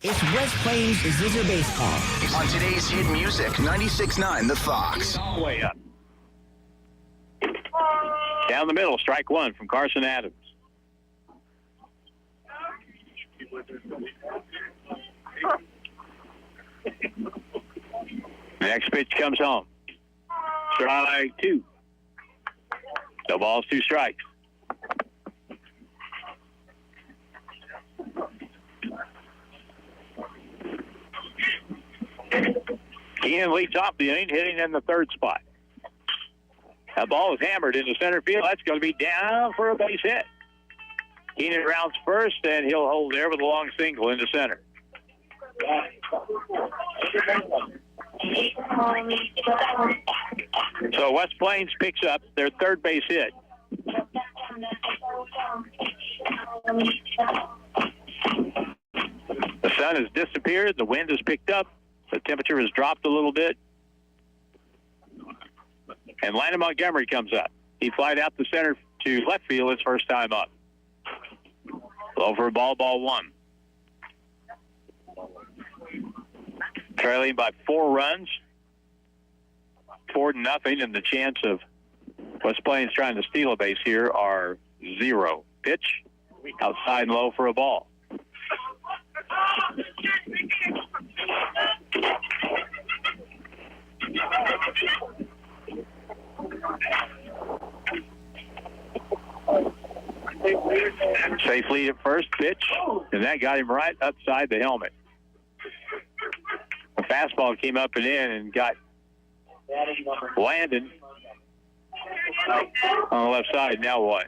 It's West Plains Zizzer Baseball. On today's hit music, 96.9 The Fox. Way up. Down the middle, strike one from Carson Adams. Next pitch comes home. Strike 2. No balls, 2 strikes. Keenan leads off the inning, hitting in the third spot. That ball is hammered into center field. That's going to be down for a base hit. Keenan rounds first, and he'll hold there with a long single into center. So West Plains picks up their third base hit. The sun has disappeared. The wind has picked up. The temperature has dropped a little bit. And Landon Montgomery comes up. He flied out the center to left field his first time up. Low for a ball 1. Trailing by 4 runs. 4-0, and the chance of West Plains trying to steal a base here are 0. Pitch, outside and low for a ball. Safe lead at first, pitch, and that got him right upside the helmet. The fastball came up and in and got Landon on the left side. Now what?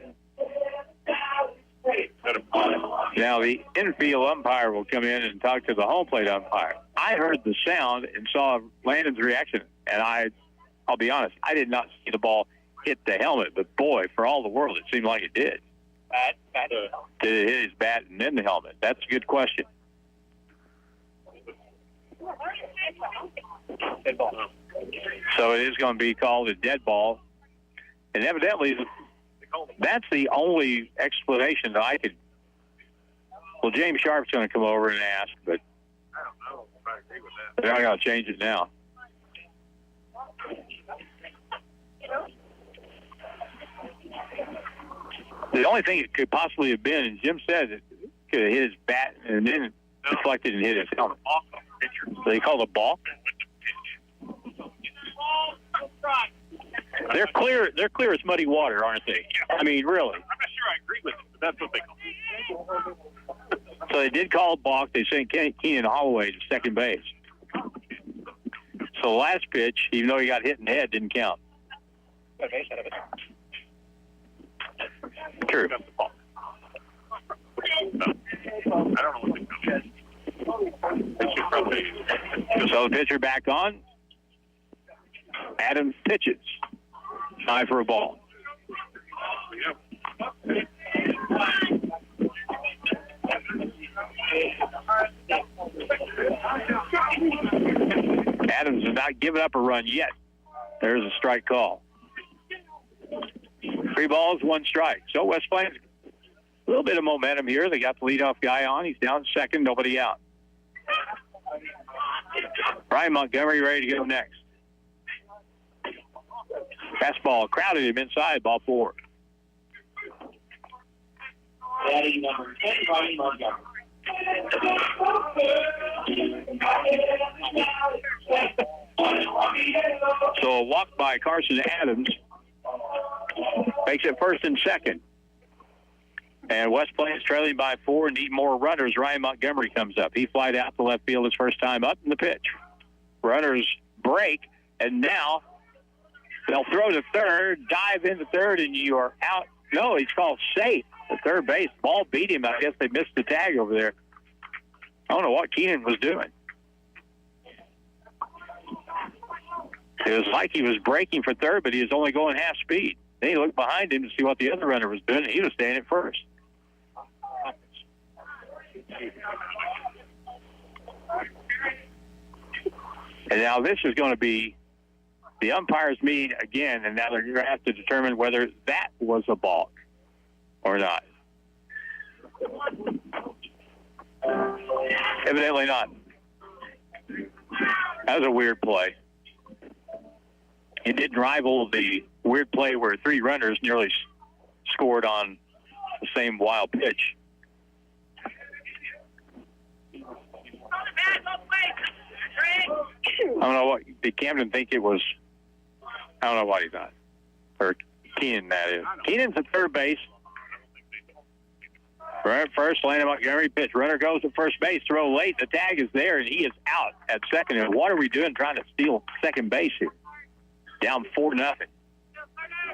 Now the infield umpire will come in and talk to the home plate umpire. I heard the sound and saw Landon's reaction, and I'll be honest, I did not see the ball hit the helmet, but boy, for all the world, it seemed like it did. Did it hit his bat and then the helmet? That's a good question. So it is going to be called a dead ball. And evidently, that's the only explanation that I could. Well, James Sharp's going to come over and ask, but they're not going to change it now. The only thing it could possibly have been, and Jim said it could have hit his bat and then deflected and hit his helmet. So they call it a balk. They're clear as muddy water, aren't they? I mean, really. I'm not sure I agree with it, but that's what they call it. So they did call it balk. They sent Keenan Holloway to second base. So the last pitch, even though he got hit in the head, didn't count. Got a base out of it. True. No. I don't know what they call. So the pitcher back on. Adams pitches. High for a ball. Adams has not given up a run yet. There's a strike call. 3 balls, 1 strike. So West Plains, a little bit of momentum here. They got the leadoff guy on. He's down second, nobody out. Brian Montgomery ready to go next. Fastball crowded him inside, ball 4. Batting number 10, Brian Montgomery. So a walk by Carson Adams makes it first and second. And West Plains trailing by 4, need more runners. Ryan Montgomery comes up. He flied out to left field his first time up in the pitch. Runners break, and now they'll throw to third, dive into third, and you are out. No, he's called safe at third base. Ball beat him. I guess they missed the tag over there. I don't know what Keenan was doing. It was like he was braking for third, but he was only going half speed. Then he looked behind him to see what the other runner was doing, and he was staying at first. And now this is going to be the umpires meeting again, and now they're going to have to determine whether that was a balk or not. Evidently not. That was a weird play. It didn't rival the weird play where 3 runners nearly scored on the same wild pitch. I don't know what did Camden think it was. I don't know what he thought. Or Keenan, that is. Keenan's at third base. Right first, Landon Montgomery pitch. Runner goes to first base, throw late. The tag is there, and he is out at second. And what are we doing trying to steal second base here? Down 4-0.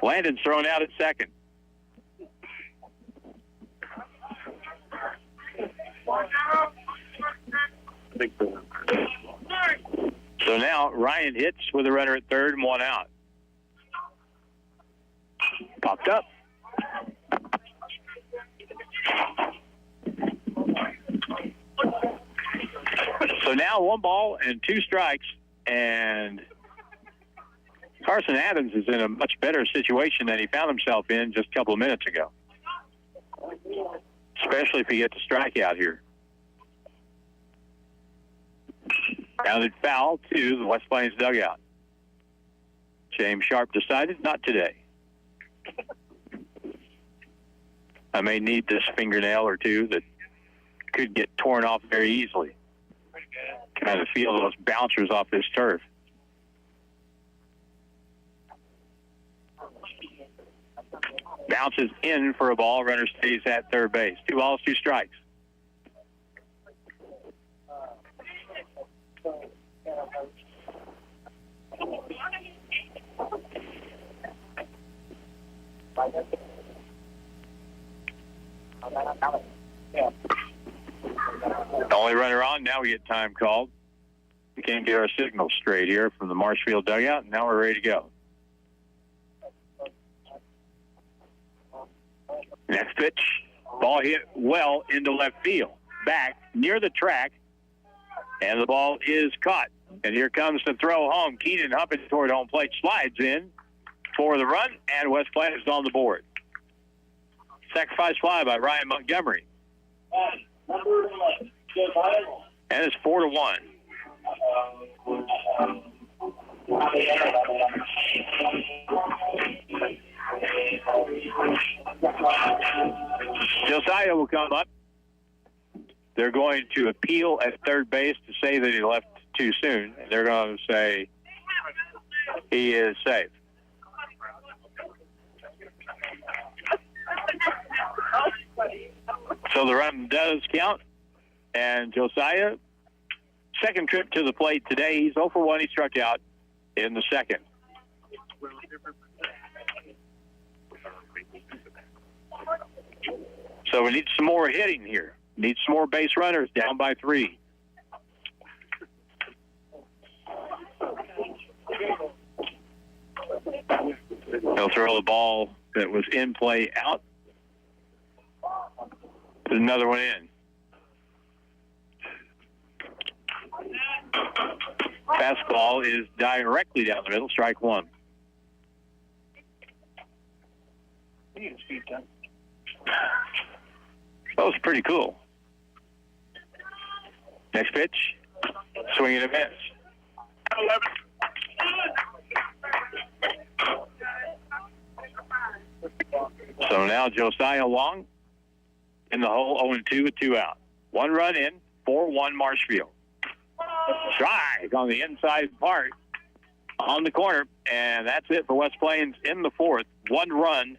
Landon's thrown out at second. So now Ryan hits with a runner at third and 1 out. Popped up. So now 1 ball and 2 strikes, and Carson Adams is in a much better situation than he found himself in just a couple of minutes ago, especially if he gets a strikeout here. Grounded foul to the West Plains dugout. James Sharp decided not today. I may need this fingernail or two that could get torn off very easily. Kind of feel those bouncers off this turf. Bounces in for a ball. Runner stays at third base. 2 balls, 2 strikes. The only runner on. Now we get time called. We can't get our signal straight here from the Marshfield dugout. Now we're ready to go. Next pitch, ball hit well into left field. Back near the track, and the ball is caught. And here comes the throw home. Keenan humping toward home plate, slides in for the run, and West Plains is on the board. Sacrifice fly by Ryan Montgomery. And it's 4-1. Josiah will come up. They're going to appeal at third base to say that he left too soon. They're going to say he is safe. So the run does count. And Josiah, second trip to the plate today. He's 0 for 1. He struck out in the second. So we need some more hitting here. Need some more base runners, down by 3. He'll throw the ball that was in play out. Put another one in. Fastball is directly down the middle, strike 1. That was pretty cool. Next pitch, swing and a miss. So now Josiah Long in the hole, 0-2 with 2 out. 1 run in, 4-1 Marshfield. Strike on the inside part on the corner, and that's it for West Plains in the 4th. 1 run,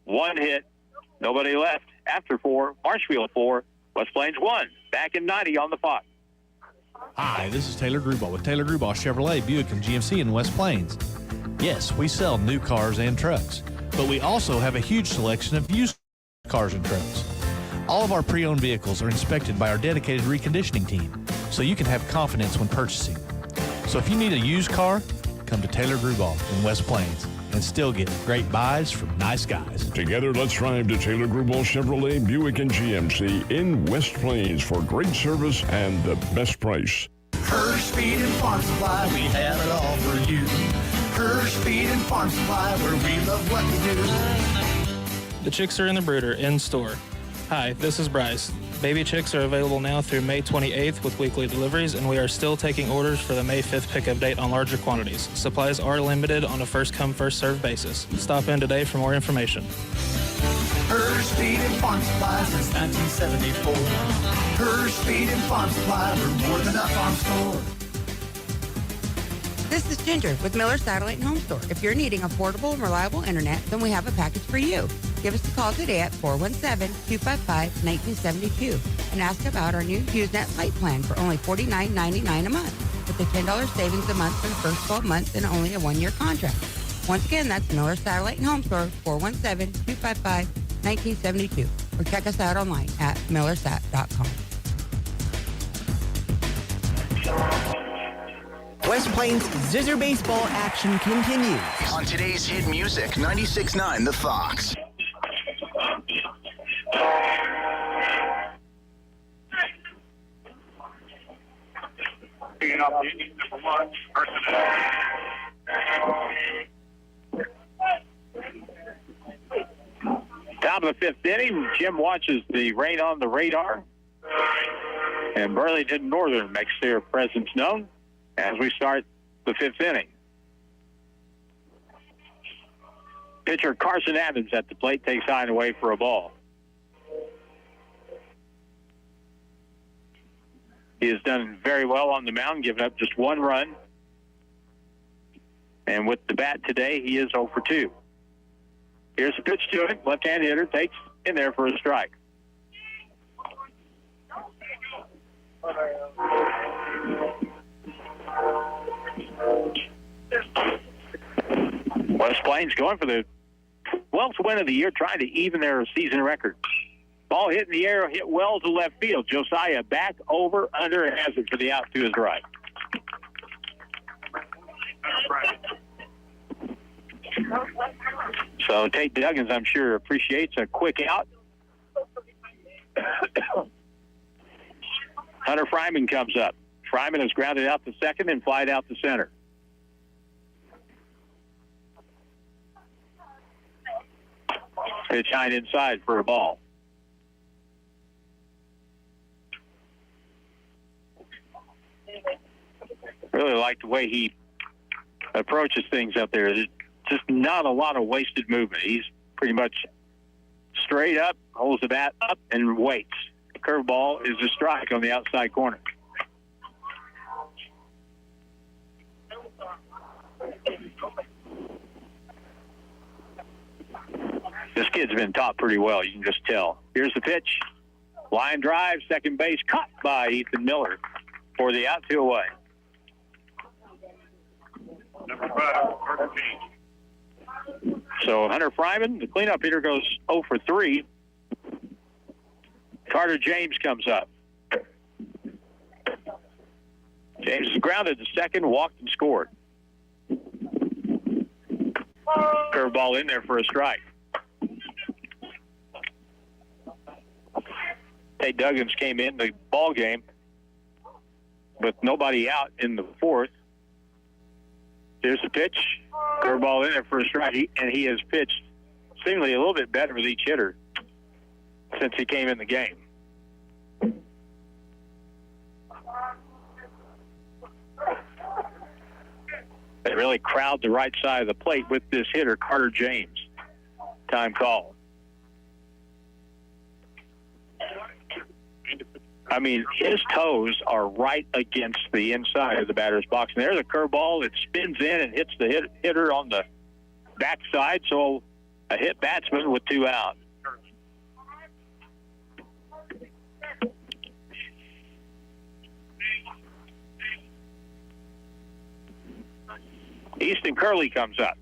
1 hit, nobody left. After 4, Marshfield 4, West Plains 1. Back in 90 on the Fox. Hi, this is Taylor Grubauer with Taylor Grubauer Chevrolet, Buick, and GMC in West Plains. Yes, we sell new cars and trucks, but we also have a huge selection of used cars and trucks. All of our pre-owned vehicles are inspected by our dedicated reconditioning team, so you can have confidence when purchasing. So if you need a used car, come to Taylor Grubauer in West Plains and still get great buys from nice guys. Together, let's drive to Taylor Grubauer Chevrolet, Buick, and GMC in West Plains for great service and the best price. Hirsch Feed and Farm Supply, we have it all for you. Hirsch Feed and Farm Supply, where we love what we do. The Chicks are in the brooder in store. Hi, this is Bryce. Baby chicks are available now through May 28th with weekly deliveries, and we are still taking orders for the May 5th pickup date on larger quantities. Supplies are limited on a first-come, first-served basis. Stop in today for more information. Hirsch Feed and Farm Supply since 1974. Hirsch Feed and Farm Supply, we're more than a farm store. This is Ginger with Miller Satellite and Home Store. If you're needing affordable and reliable internet, then we have a package for you. Give us a call today at 417-255-1972 and ask about our new HughesNet Light plan for only $49.99 a month with a $10 savings a month for the first 12 months and only a 1-year contract. Once again, that's Miller Satellite and Home Store, 417-255-1972. Or check us out online at millersat.com. West Plains Zizzer baseball action continues. On today's hit music, 96.9 The Fox. Picking up the number 1, Top of the 5th inning, Jim watches the rain on the radar. And Burlington Northern makes their presence known as we start the 5th inning. Pitcher Carson Evans at the plate takes high and away for a ball. He has done very well on the mound, giving up just 1 run. And with the bat today, he is 0 for 2. Here's a pitch to him. Left-hand hitter takes in there for a strike. West Plains going for the 12th win of the year, trying to even their season record. Ball hit in the air, hit well to left field. Josiah back, over, under, and has it for the out to his right. So Tate Duggins, I'm sure, appreciates a quick out. Hunter Fryman comes up. Fryman is grounded out to second and flied out to center. Pitch high inside for a ball. Really like the way he approaches things up there. There's just not a lot of wasted movement. He's pretty much straight up, holds the bat up, and waits. The curveball is a strike on the outside corner. This kid's been taught pretty well, you can just tell. Here's the pitch. Line drive, second base, caught by Ethan Miller for the out, 2 away. Number 5, 13. So Hunter Fryman, the cleanup hitter, goes 0 for 3. Carter James comes up. James is grounded to second, walked and scored. Curveball in there for a strike. Tate Duggins came in the ball game with nobody out in the 4th. Here's the pitch. Curveball in there for a strike, and he has pitched seemingly a little bit better with each hitter since he came in the game. They really crowd the right side of the plate with this hitter, Carter James. Time call. I mean, his toes are right against the inside of the batter's box. And there's a curveball that spins in and hits the hitter on the backside. So a hit batsman with 2 out. Easton Curley comes up.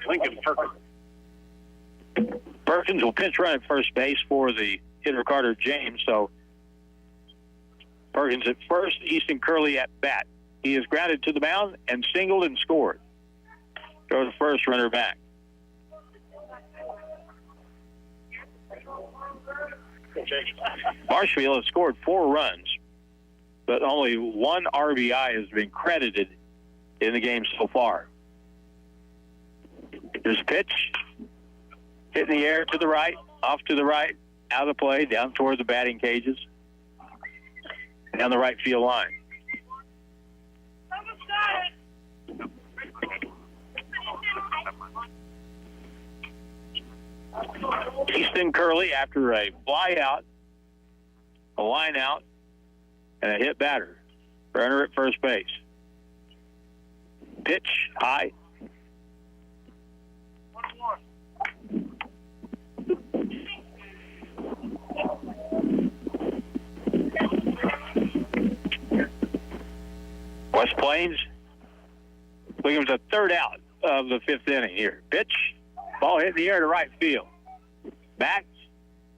Lincoln Perkins. Perkins will pinch run at first base for the hitter Carter James. So Perkins at first, Easton Curley at bat. He is grounded to the mound and singled and scored. Go to first, runner back. Marshfield has scored 4 runs, but only 1 RBI has been credited in the game so far. There's a pitch. Hit in the air to the right, off to the right, out of play, down toward the batting cages, down the right field line. Easton Curley, after a fly out, a line out, and a hit batter. Runner at first base. Pitch high. West Plains looking for the 3rd out of the 5th inning here. Pitch, ball hit in the air to right field. Back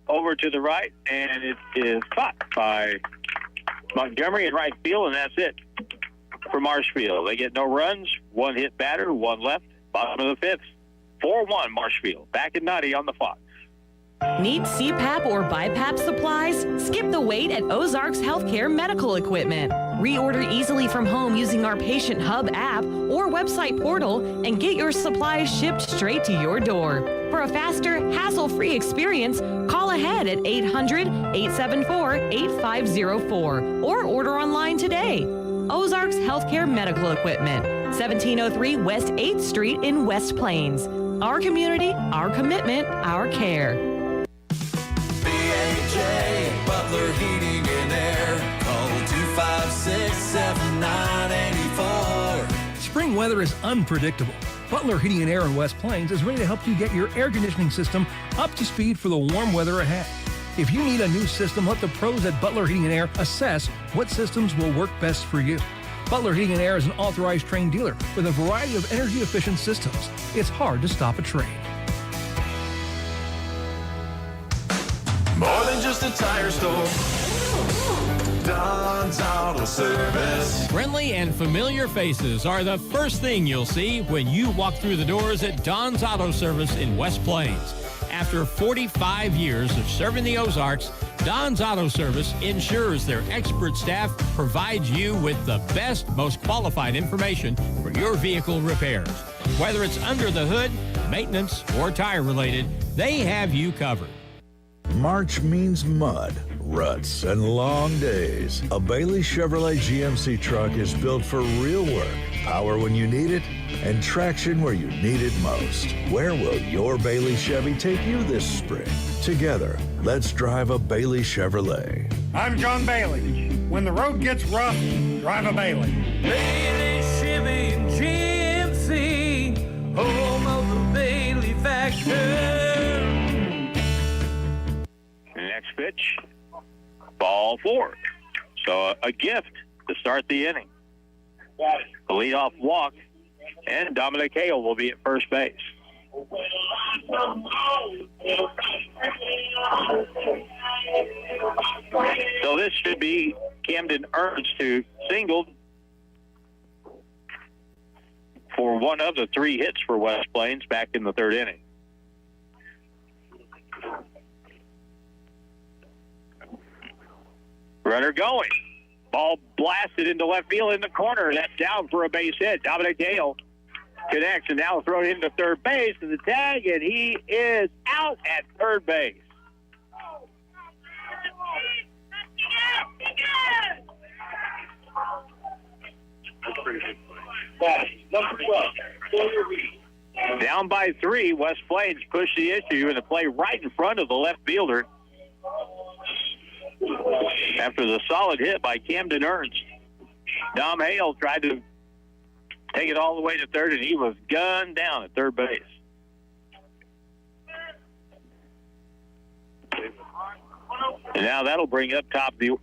over to the right, and it is caught by Montgomery in right field, and that's it for Marshfield. They get no runs, 1 hit batter, 1 left, bottom of the 5th. 4-1 Marshfield. Back at 90 on the Fox. Need CPAP or BiPAP supplies? Skip the wait at Ozarks Healthcare Medical Equipment. Reorder easily from home using our Patient Hub app or website portal and get your supplies shipped straight to your door. For a faster, hassle-free experience, call ahead at 800-874-8504 or order online today. Ozarks Healthcare Medical Equipment, 1703 West 8th Street in West Plains. Our community, our commitment, our care. BHA, Butler Heating and Air. Call 256-7984. Spring weather is unpredictable. Butler Heating and Air in West Plains is ready to help you get your air conditioning system up to speed for the warm weather ahead. If you need a new system, let the pros at Butler Heating and Air assess what systems will work best for you. Butler Heating and Air is an authorized trained dealer with a variety of energy-efficient systems. It's hard to stop a trade. More than just a tire store. Don's Auto Service. Friendly and familiar faces are the first thing you'll see when you walk through the doors at Don's Auto Service in West Plains. After 45 years of serving the Ozarks, Don's Auto Service ensures their expert staff provides you with the best, most qualified information for your vehicle repairs. Whether it's under the hood, maintenance, or tire related, they have you covered. March means mud, ruts, and long days. A Bailey Chevrolet GMC truck is built for real work, power when you need it, and traction where you need it most. Where will your Bailey Chevy take you this spring? Together, let's drive a Bailey Chevrolet. I'm John Bailey. When the road gets rough, drive a Bailey. Bailey Chevy and GMC, home of the Bailey factor. Next pitch, ball 4. So a gift to start the inning. The leadoff walk, and Dominic Hale will be at first base. So this should be Camden Ernst, who singled for one of the 3 hits for West Plains back in the 3rd inning. Runner going. Ball blasted into left field in the corner. That's down for a base hit. Dominic Hale connects and now thrown into third base to the tag, and he is out at third base. Down by 3, West Plains pushed the issue in a play right in front of the left fielder. After the solid hit by Camden Ernst, Dom Hale tried to take it all the way to third, and he was gunned down at third base. And now that'll bring up top the.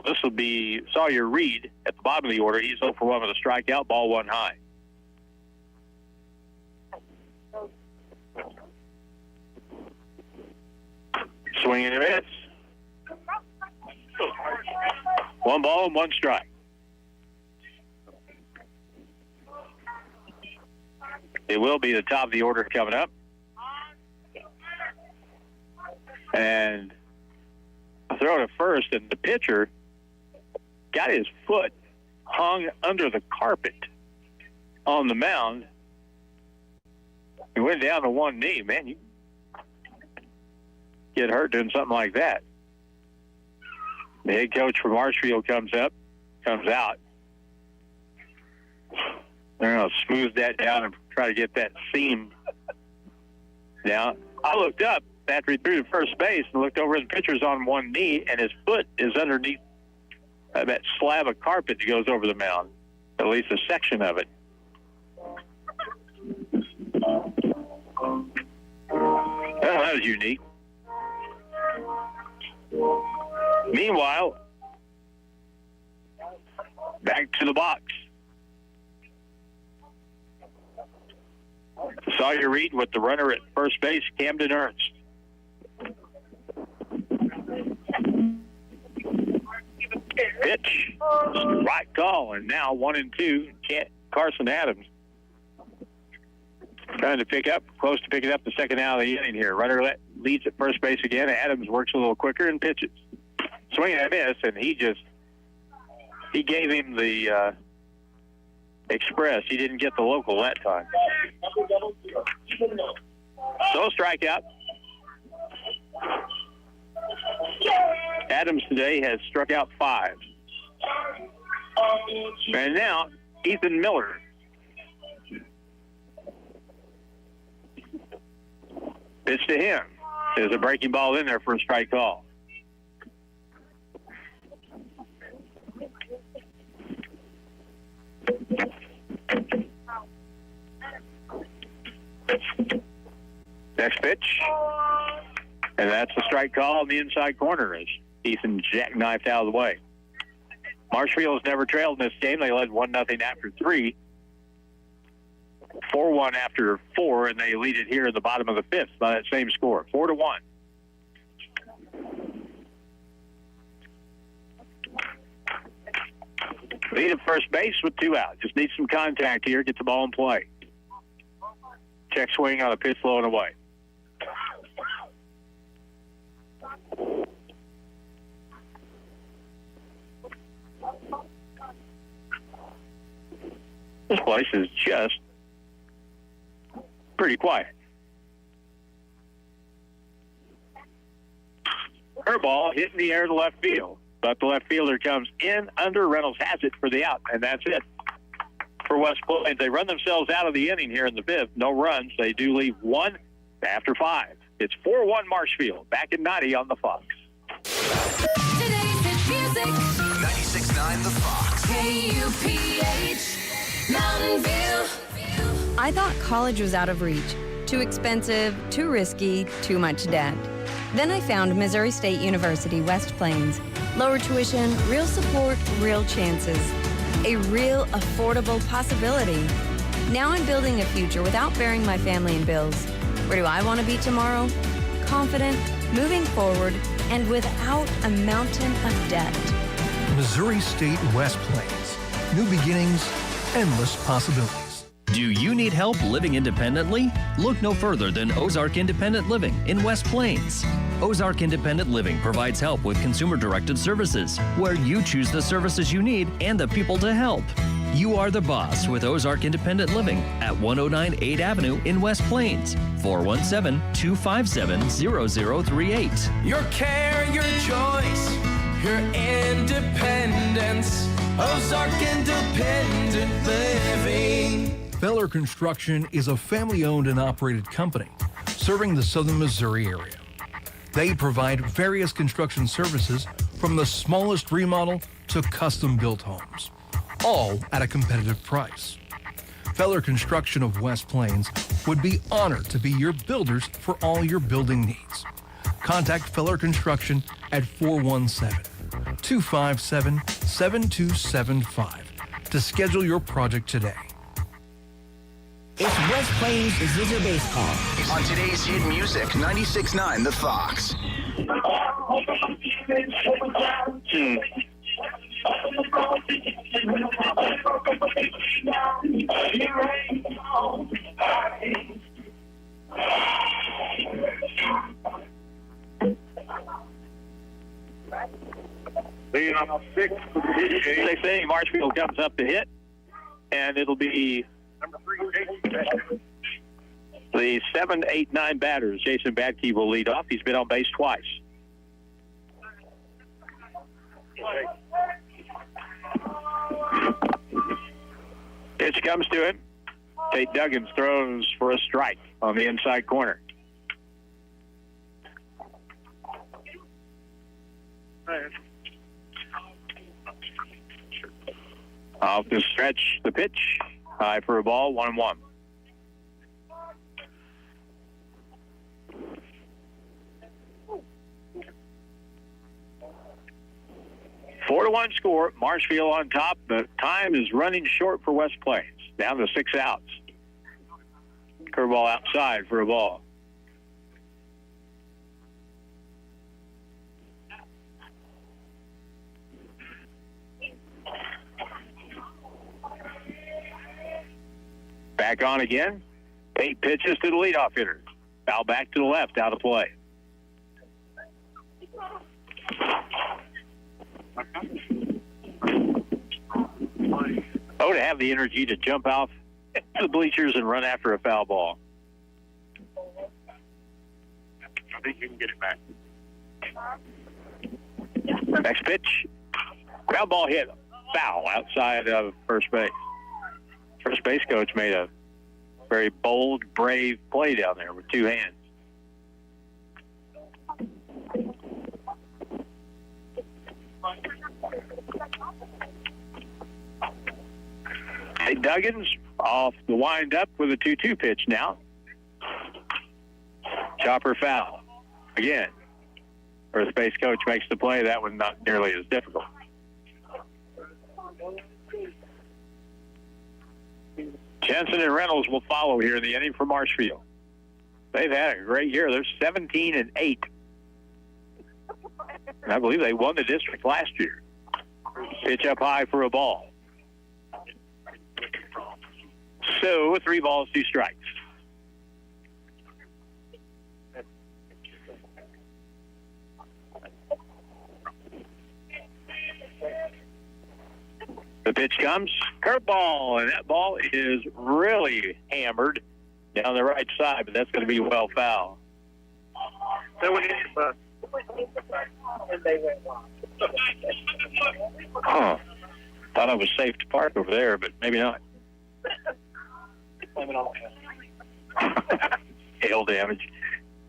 This will be Sawyer Reed at the bottom of the order. He's 0 for 1 with a strikeout, ball 1 high. Swing and a miss. 1 ball and 1 strike. It will be the top of the order coming up. And throw to first, and the pitcher got his foot hung under the carpet on the mound. He went down to one knee. Man, you get hurt doing something like that. The head coach for Marshfield comes out. They're going to smooth that down and try to get that seam down. I looked up after he threw to first base and looked over, and the pitcher's on one knee, and his foot is underneath that slab of carpet that goes over the mound, at least a section of it. Well, that was unique. Meanwhile, back to the box. Sawyer Reed with the runner at first base, Camden Ernst. Pitch, right call, and now 1-2. Carson Adams trying to close to picking up the second out of the inning here. Runner leads at first base again. Adams works a little quicker and pitches. Swing and a miss, and he just He gave him the express. He didn't get the local that time. So strikeout. Adams today has struck out 5. And now Ethan Miller. Pitch to him. There's a breaking ball in there for a strike call. Next pitch. And that's a strike call on the inside corner as Ethan jackknifed out of the way. Marshfield has never trailed in this game. They led 1-0 after 3. 4-1 after 4, and they lead it here in the bottom of the 5th by that same score, 4-1. Lead at first base with 2 out. Just need some contact here. Get the ball in play. Check swing on a pitch low and away. This place is just pretty quiet. Curveball hit in the air to left field, but the left fielder comes in under. Reynolds has it for the out, and that's it for West Plains. They run themselves out of the inning here in the 5th. No runs. They do leave 1 after 5. It's 4-1 Marshfield. Back at 90 on the Fox. Today's hit music. 96.9 The Fox. KUPH. Mountain View. I thought college was out of reach. Too expensive, too risky, too much debt. Then I found Missouri State University, West Plains. Lower tuition, real support, real chances. A real affordable possibility. Now I'm building a future without bearing my family and bills. Where do I want to be tomorrow? Confident, moving forward, and without a mountain of debt. Missouri State West Plains. New beginnings, endless possibilities. Do you need help living independently? Look no further than Ozark Independent Living in West Plains. Ozark Independent Living provides help with consumer-directed services, where you choose the services you need and the people to help. You are the boss with Ozark Independent Living at 109 8th Avenue in West Plains. 417-257-0038. Your care, your choice, your independence. Ozark Independent Living. Feller Construction is a family-owned and operated company serving the southern Missouri area. They provide various construction services from the smallest remodel to custom-built homes, all at a competitive price. Feller Construction of West Plains would be honored to be your builders for all your building needs. Contact Feller Construction at 417-257-7275 to schedule your project today. It's West Plains Zizzer Baseball. On today's hit music, 96.9 The Fox. Leading on 6 inning, Marshfield comes up to hit, and it'll be the 7, 8, 9 batters. Jason Badke will lead off. He's been on base twice. Pitch comes to him. Tate Duggins throws for a strike on the inside corner. Off the stretch, the pitch. High for a ball, 1-1. Four to 1 score. Marshfield on top. The time is running short for West Plains. Down to 6 outs. Curveball outside for a ball. Back on again. 8 pitches to the leadoff hitter. Foul back to the left, out of play. Oh, to have the energy to jump off the bleachers and run after a foul ball. I think you can get it back. Next pitch. Ground ball hit. Foul outside of first base. First base coach made a very bold, brave play down there with two hands. Hey, Duggins off the wind-up with a 2-2 pitch now. Chopper foul. Again, first base coach makes the play. That one not nearly as difficult. Jensen and Reynolds will follow here in the inning for Marshfield. They've had a great year. They're 17-8. And I believe they won the district last year. Pitch up high for a ball. So 3 balls, 2 strikes. The pitch comes, curveball, and that ball is really hammered down the right side, but that's going to be well foul. Huh. Thought I was safe to park over there, but maybe not. Hail damage.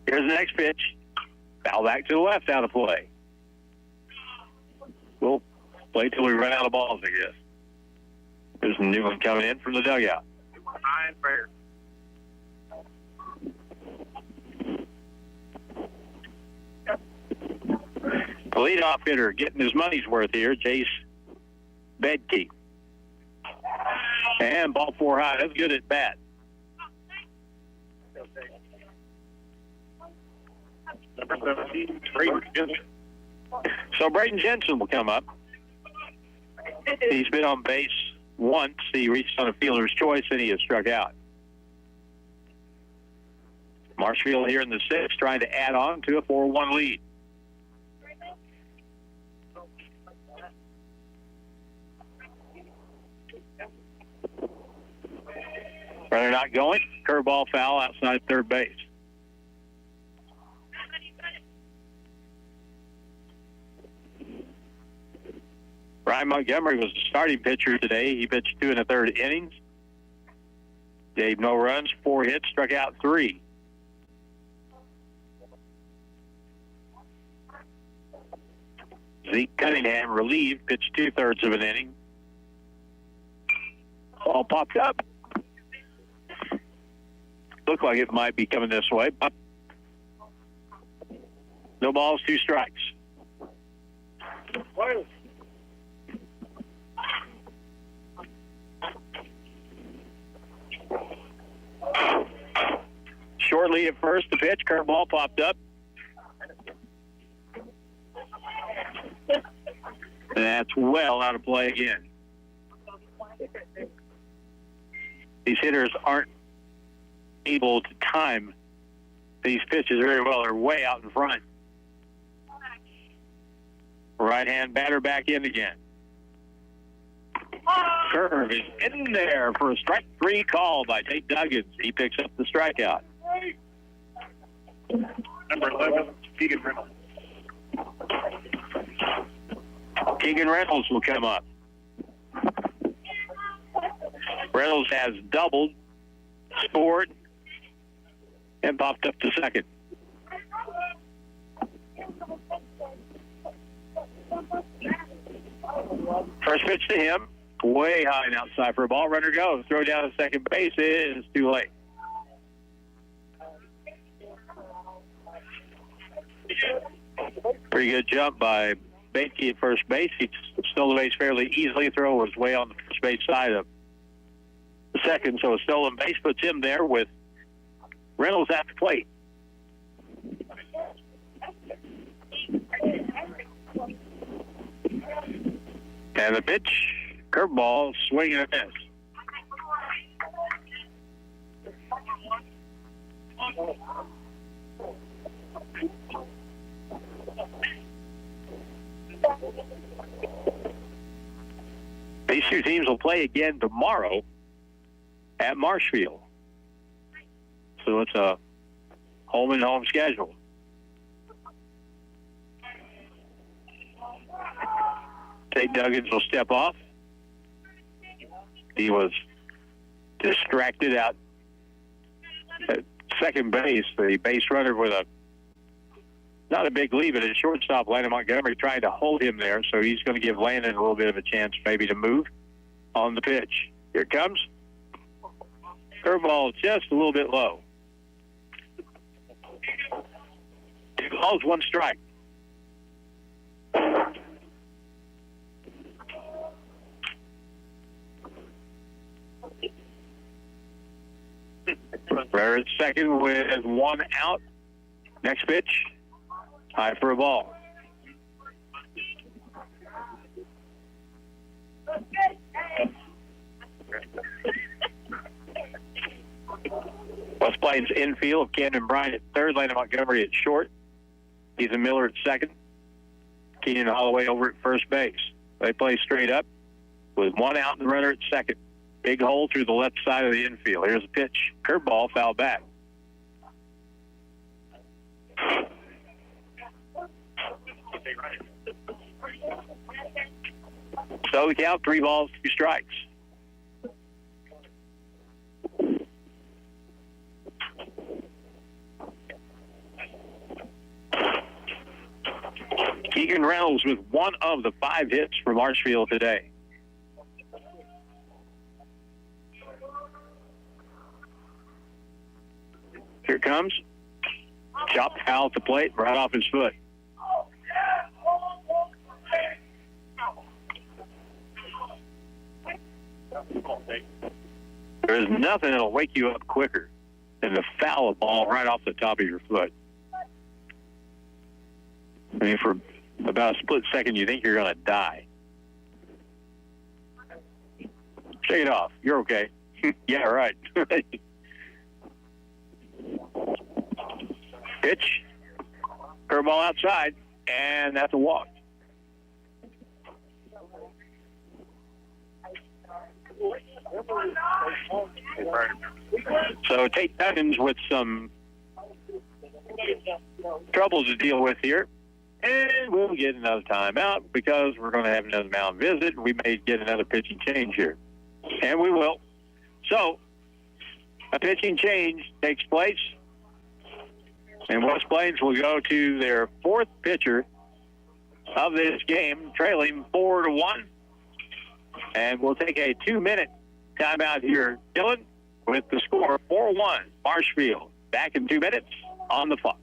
Here's the next pitch. Foul back to the left, out of play. We'll play till we run out of balls, I guess. There's a new one coming in from the dugout. The leadoff hitter getting his money's worth here, Jace Bedke. And ball 4 high. That's good at bat. Number 17, Braden Jensen. So Braden Jensen will come up. He's been on base once. He reached on a fielder's choice, and he has struck out. Marshfield here in the 6th, trying to add on to a 4-1 lead. Runner not going. Curveball foul outside third base. Ryan Montgomery was the starting pitcher today. He pitched 2 1/3 innings. Gave no runs, 4 hits, struck out 3. Zeke Cunningham relieved, pitched 2/3 of an inning. Ball popped up. Looked like it might be coming this way, but no balls, 2 strikes. Shortly at first, the pitch, curveball popped up. And that's well out of play again. These hitters aren't able to time these pitches very well. They're way out in front. Right-hand batter back in again. Curve is in there for a strike 3 call by Tate Duggins. He picks up the strikeout. Number 11, Keegan Reynolds. Keegan Reynolds will come up. Reynolds has doubled, scored, and popped up to second. First pitch to him, way high and outside for a ball. Runner goes. Throw down to second base is too late. Pretty good jump by Batke at first base. He stole the base fairly easily. Throw was way on the first base side of the second, so a stolen base puts him there with Reynolds at the plate. And the pitch, curveball, swing and a miss. These two teams will play again tomorrow at Marshfield. So it's a home-and-home schedule. Tate Duggins will step off. He was distracted out at second base. The base runner with not a big lead, but his shortstop, Landon Montgomery, trying to hold him there. So he's going to give Landon a little bit of a chance maybe to move on the pitch. Here it comes. Curveball just a little bit low. 2 balls, 1 strike. Rare at second with 1 out. Next pitch, high for a ball. West Plains infield, Camden Bryant at third, Landon Montgomery at short. Ethan Miller at second. Keenan Holloway over at first base. They play straight up with 1 out and the runner at second. Big hole through the left side of the infield. Here's a pitch. Curveball, foul back. So the count, 3 balls, 2 strikes. Keegan Reynolds with 1 of the 5 hits for Marshfield today. Here it comes. Chopped foul at the plate, right off his foot. There's nothing that'll wake you up quicker than to foul a ball right off the top of your foot. I mean, for about a split second, you think you're going to die. Shake it off. You're okay. Yeah, right. Pitch. Curveball outside, and that's a walk. So Tate Duggins with some troubles to deal with here. And we'll get another timeout because we're going to have another mound visit. We may get another pitching change here. And we will. So a pitching change takes place. And West Plains will go to their 4th pitcher of this game, trailing 4-1. And we'll take a 2-minute timeout here, Dylan, with the score 4-1, Marshfield. Back in 2 minutes on the Fox.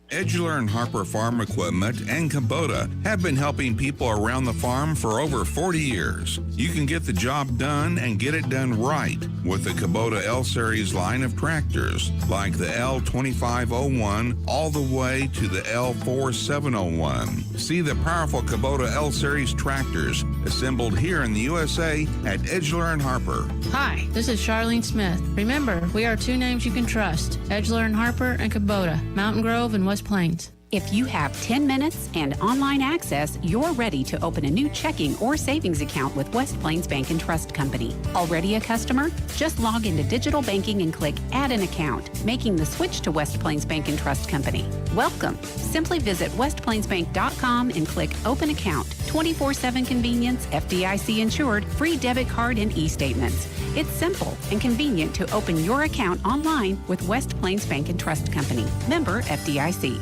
Edgeler and Harper Farm Equipment and Kubota have been helping people around the farm for over 40 years. You can get the job done and get it done right with the Kubota L-Series line of tractors, like the L2501 all the way to the L4701. See the powerful Kubota L-Series tractors assembled here in the USA at Edgeler and Harper. Hi, this is Charlene Smith. Remember, we are 2 names you can trust, Edgeler and Harper and Kubota, Mountain Grove and West Plains. If you have 10 minutes and online access, you're ready to open a new checking or savings account with West Plains Bank and Trust Company. Already a customer? Just log into digital banking and click Add an Account, making the switch to West Plains Bank and Trust Company. Welcome. Simply visit westplainsbank.com and click Open Account. 24/7 convenience, FDIC insured, free debit card and e-statements. It's simple and convenient to open your account online with West Plains Bank and Trust Company. Member FDIC.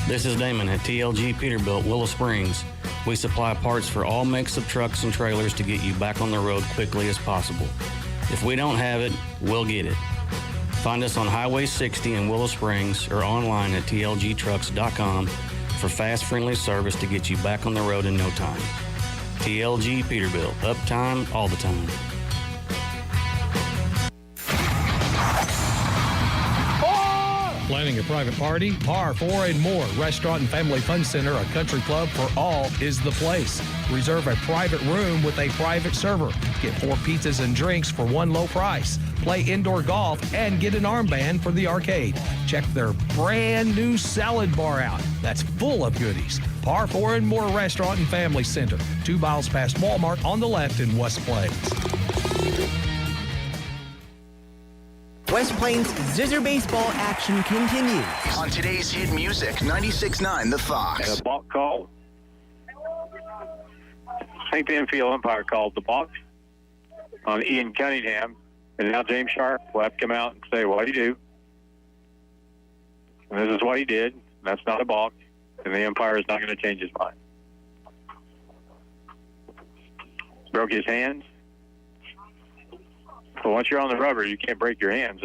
This is Damon at TLG Peterbilt, Willow Springs. We supply parts for all makes of trucks and trailers to get you back on the road quickly as possible. If we don't have it, we'll get it. Find us on Highway 60 in Willow Springs or online at tlgtrucks.com for fast, friendly service to get you back on the road in no time. TLG Peterbilt, uptime all the time. Planning a private party? Par 4 and More Restaurant and Family Fun Center, a country club for all, is the place. Reserve a private room with a private server. Get 4 pizzas and drinks for one low price. Play indoor golf and get an armband for the arcade. Check their brand new salad bar out. That's full of goodies. Par 4 and More Restaurant and Family Center, 2 miles past Walmart on the left in West Plains. West Plains Zizzer baseball action continues. On today's hit music, 96.9 The Fox. And a balk call. I think the infield umpire called the balk on Ian Cunningham. And now James Sharp will have to come out and say, what do you do? And this is what he did. That's not a balk. And the umpire is not going to change his mind. Broke his hands. But once you're on the rubber, you can't break your hands.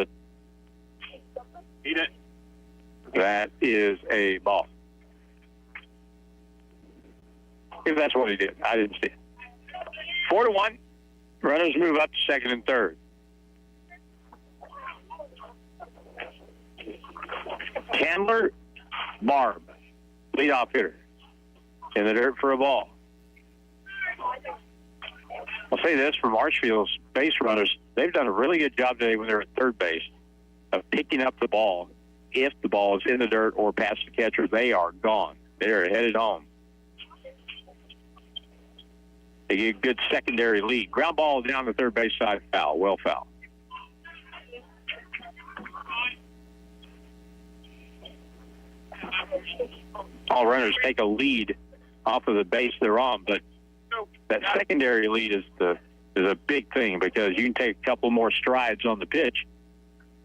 That is a ball. If that's what he did. I didn't see it. 4-1. Runners move up to second and third. Chandler Barb, leadoff hitter, in the dirt for a ball. I'll say this for Marshfield's base runners, they've done a really good job today when they're at third base of picking up the ball. If the ball is in the dirt or past the catcher, they are gone. They are headed home. They get a good secondary lead. Ground ball down the third base side, foul, well foul. All runners take a lead off of the base they're on, but that secondary lead is a big thing because you can take a couple more strides on the pitch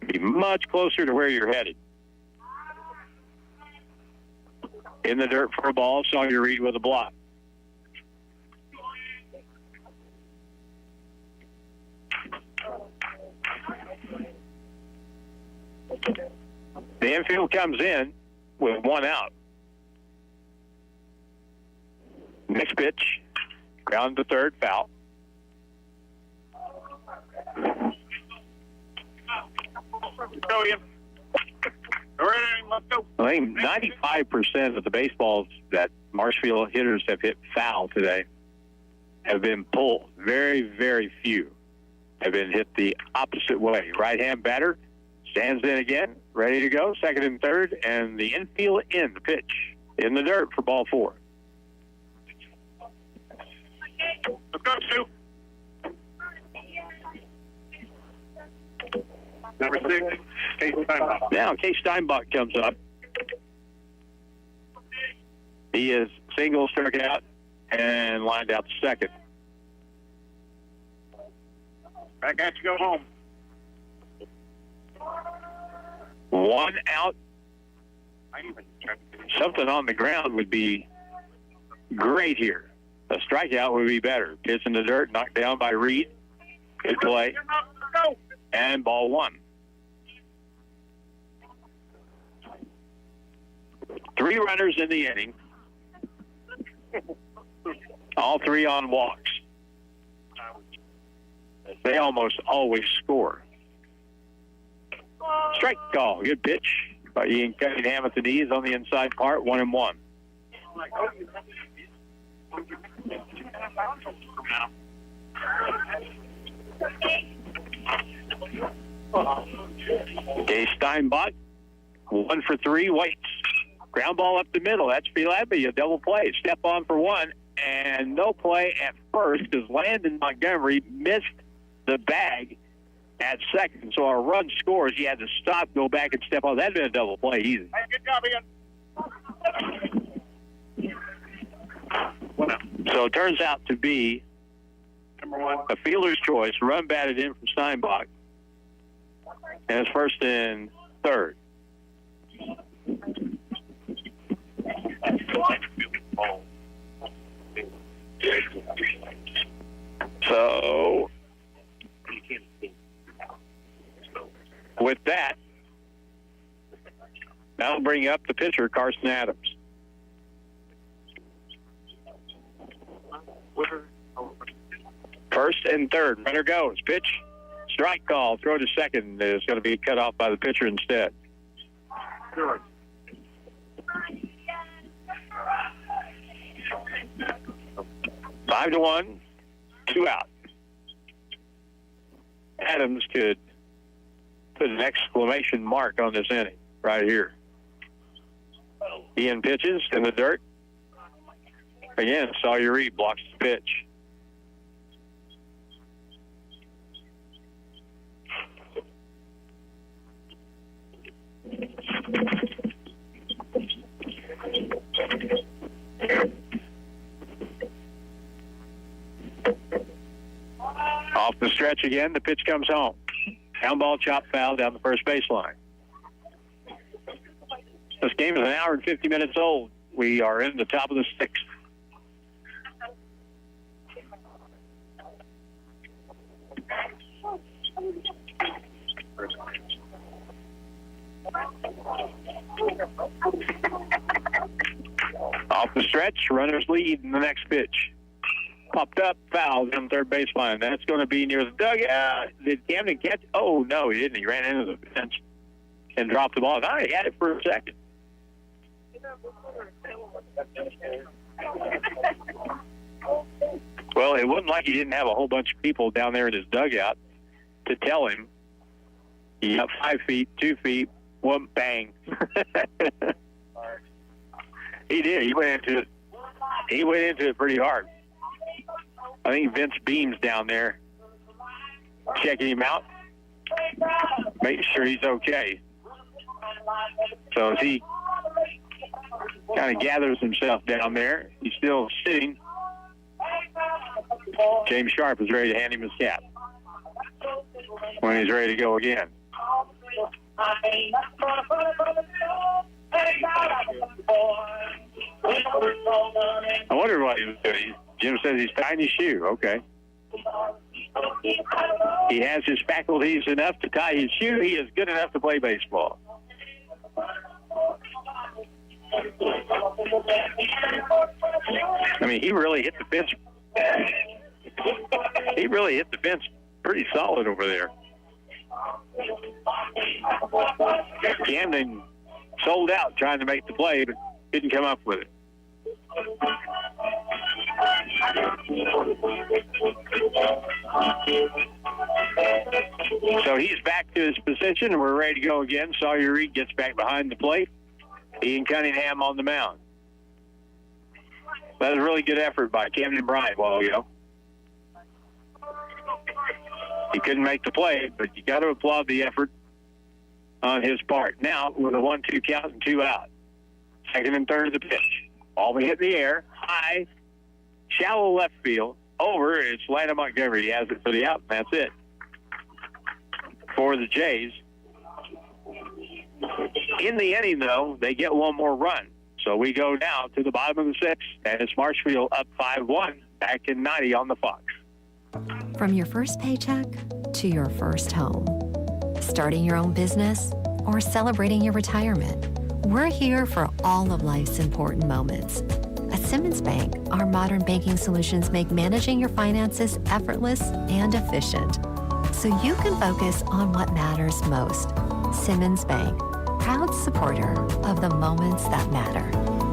and be much closer to where you're headed. In the dirt for a ball, Sawyer Reed with a block. The infield comes in with one out. Next pitch, ground to third, foul. I think 95% of the baseballs that Marshfield hitters have hit foul today have been pulled. Very, very few have been hit the opposite way. Right-hand batter stands in again, ready to go, second and third, and the infield in the pitch in the dirt for ball 4. Let's go, Sue. Number 6, Case Steinbach. Now, Case Steinbach comes up. He is single, struck out, and lined out to second. Back at you, go home. One out. Something on the ground would be great here. A strikeout would be better. Pitch in the dirt, knocked down by Reed. Good play. And ball 1. 3 runners in the inning. All 3 on walks. They almost always score. Strike call. Good pitch by Ian Cunningham at the knees on the inside part. 1-1. Case Steinbach, 1 for 3, waits. Ground ball up the middle. That's Philadelphia. A double play. Step on for 1, and no play at first because Landon Montgomery missed the bag at second. So our run scores. He had to stop, go back, and step on. That'd been a double play easy. Hey, good job, Ian. So it turns out to be Number 1. a fielder's choice. Run batted in from Steinbach. And it's first and third. So with that, that'll bring up the pitcher, Carson Adams. First and third. Runner goes. Pitch. Strike call. Throw to second is going to be cut off by the pitcher instead. Five to 1, 2 out. Adams could put an exclamation mark on this inning right here. Ian pitches in the dirt. Again, Sawyer Reed blocks the pitch. Off the stretch again, the pitch comes home. Down ball, chop foul down the first baseline. This game is an hour and 50 minutes old. We are in the top of the sixth. Off the stretch, runners lead in the next pitch. Popped up, foul down third baseline. That's going to be near the dugout. Did Camden catch? Oh, no, he didn't. He ran into the bench and dropped the ball. He had it for a second. Well, it wasn't like he didn't have a whole bunch of people down there in his dugout to tell him. He got 5 feet, 2 feet, one bang. He did. He went into it. He went into it pretty hard. I think Vince Beam's down there checking him out, making sure he's okay. So as he kind of gathers himself down there, he's still sitting. James Sharp is ready to hand him his cap when he's ready to go again. I wonder what he was doing. Jim says he's tying his shoe. Okay. He has his faculties enough to tie his shoe. He is good enough to play baseball. I mean, he really hit the fence. He really hit the fence pretty solid over there. Camden sold out trying to make the play, but didn't come up with it. So he's back to his position, and we're ready to go again. Sawyer Reed gets back behind the plate. Ian Cunningham on the mound. That was a really good effort by Camden Bryant a while ago. He couldn't make the play, but you got to applaud the effort on his part. Now, with a 1-2 count and 2 out. Second and third of the pitch. Ball will hit in the air, high, shallow left field. Over, it's Landon Montgomery. He has it for the out, and that's it for the Jays. In the inning, though, they get one more run. So we go now to the bottom of the sixth, and it's Marshfield up 5-1, back in 90 on the Fox. From your first paycheck to your first home, starting your own business or celebrating your retirement, we're here for all of life's important moments. At Simmons Bank, our modern banking solutions make managing your finances effortless and efficient, so you can focus on what matters most. Simmons Bank, proud supporter of the moments that matter.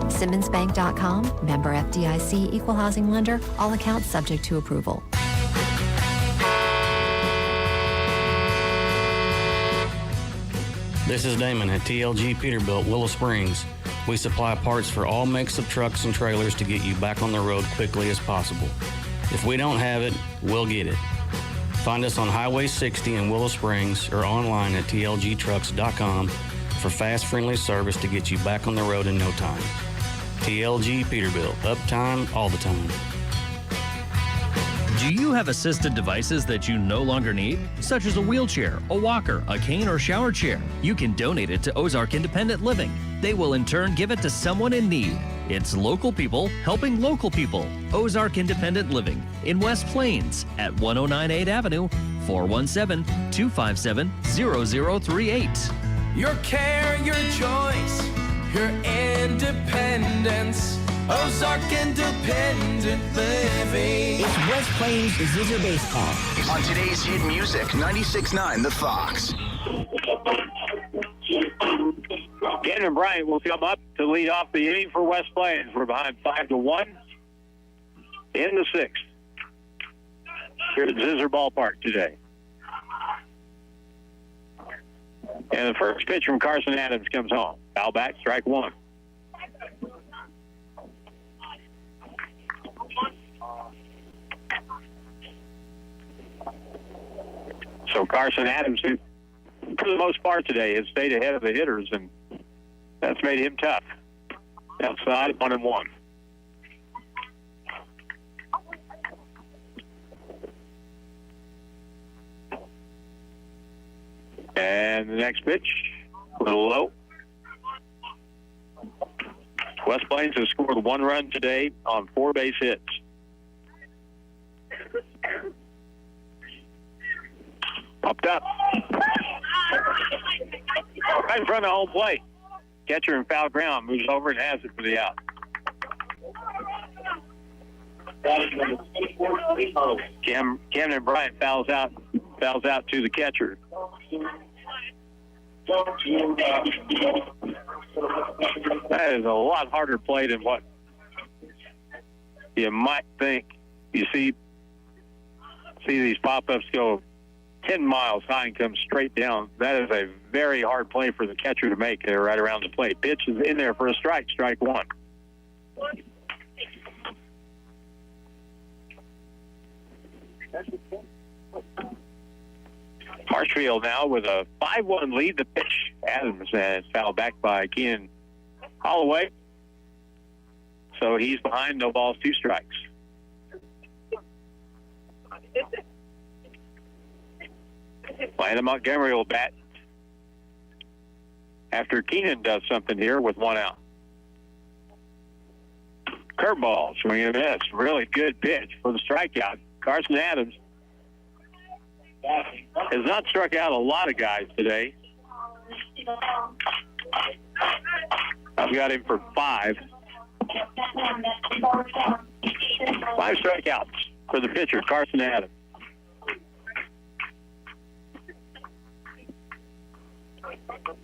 SimmonsBank.com, member FDIC, equal housing lender, all accounts subject to approval. This is Damon at TLG Peterbilt, Willow Springs. We supply parts for all makes of trucks and trailers to get you back on the road quickly as possible. If we don't have it, we'll get it. Find us on Highway 60 in Willow Springs or online at tlgtrucks.com for fast, friendly service to get you back on the road in no time. TLG Peterbilt, uptime all the time. Do you have assisted devices that you no longer need, such as a wheelchair, a walker, a cane, or shower chair? You can donate it to Ozark Independent Living. They will in turn give it to someone in need. It's local people helping local people. Ozark Independent Living in West Plains at 1098 Avenue, 417-257-0038. Your care, your choice, your independence. Ozark Independent Living. It's West Plains Zizzer Baseball. On today's hit music, 96.9 The Fox. Ken and Bryant will come up to lead off the inning for West Plains. We're behind 5-1 in the sixth here at Zizzer Ballpark today. And the first pitch from Carson Adams comes home. Foul back, strike one. So Carson Adams, who for the most part today has stayed ahead of the hitters, and that's made him tough. Outside, 1-1. And the next pitch, a little low. West Plains has scored 1 run today on 4 base hits. Popped up. Right in front of home plate. Catcher in foul ground moves over and has it for the out. Camden Bryant fouls out to the catcher. That is a lot harder play than what you might think. You see these pop-ups go 10 miles high and come straight down. That is a very hard play for the catcher to make there right around the plate. Pitch is in there for a strike, strike one. Marshfield now with a 5-1 lead. The pitch, Adams, and it's fouled back by Keenan Holloway. So he's behind, no balls, 2 strikes. Landon Montgomery will bat after Keenan does something here with 1 out. Curveball, swing and a miss. Really good pitch for the strikeout. Carson Adams has not struck out a lot of guys today. I've got him for 5. 5 strikeouts for the pitcher, Carson Adams.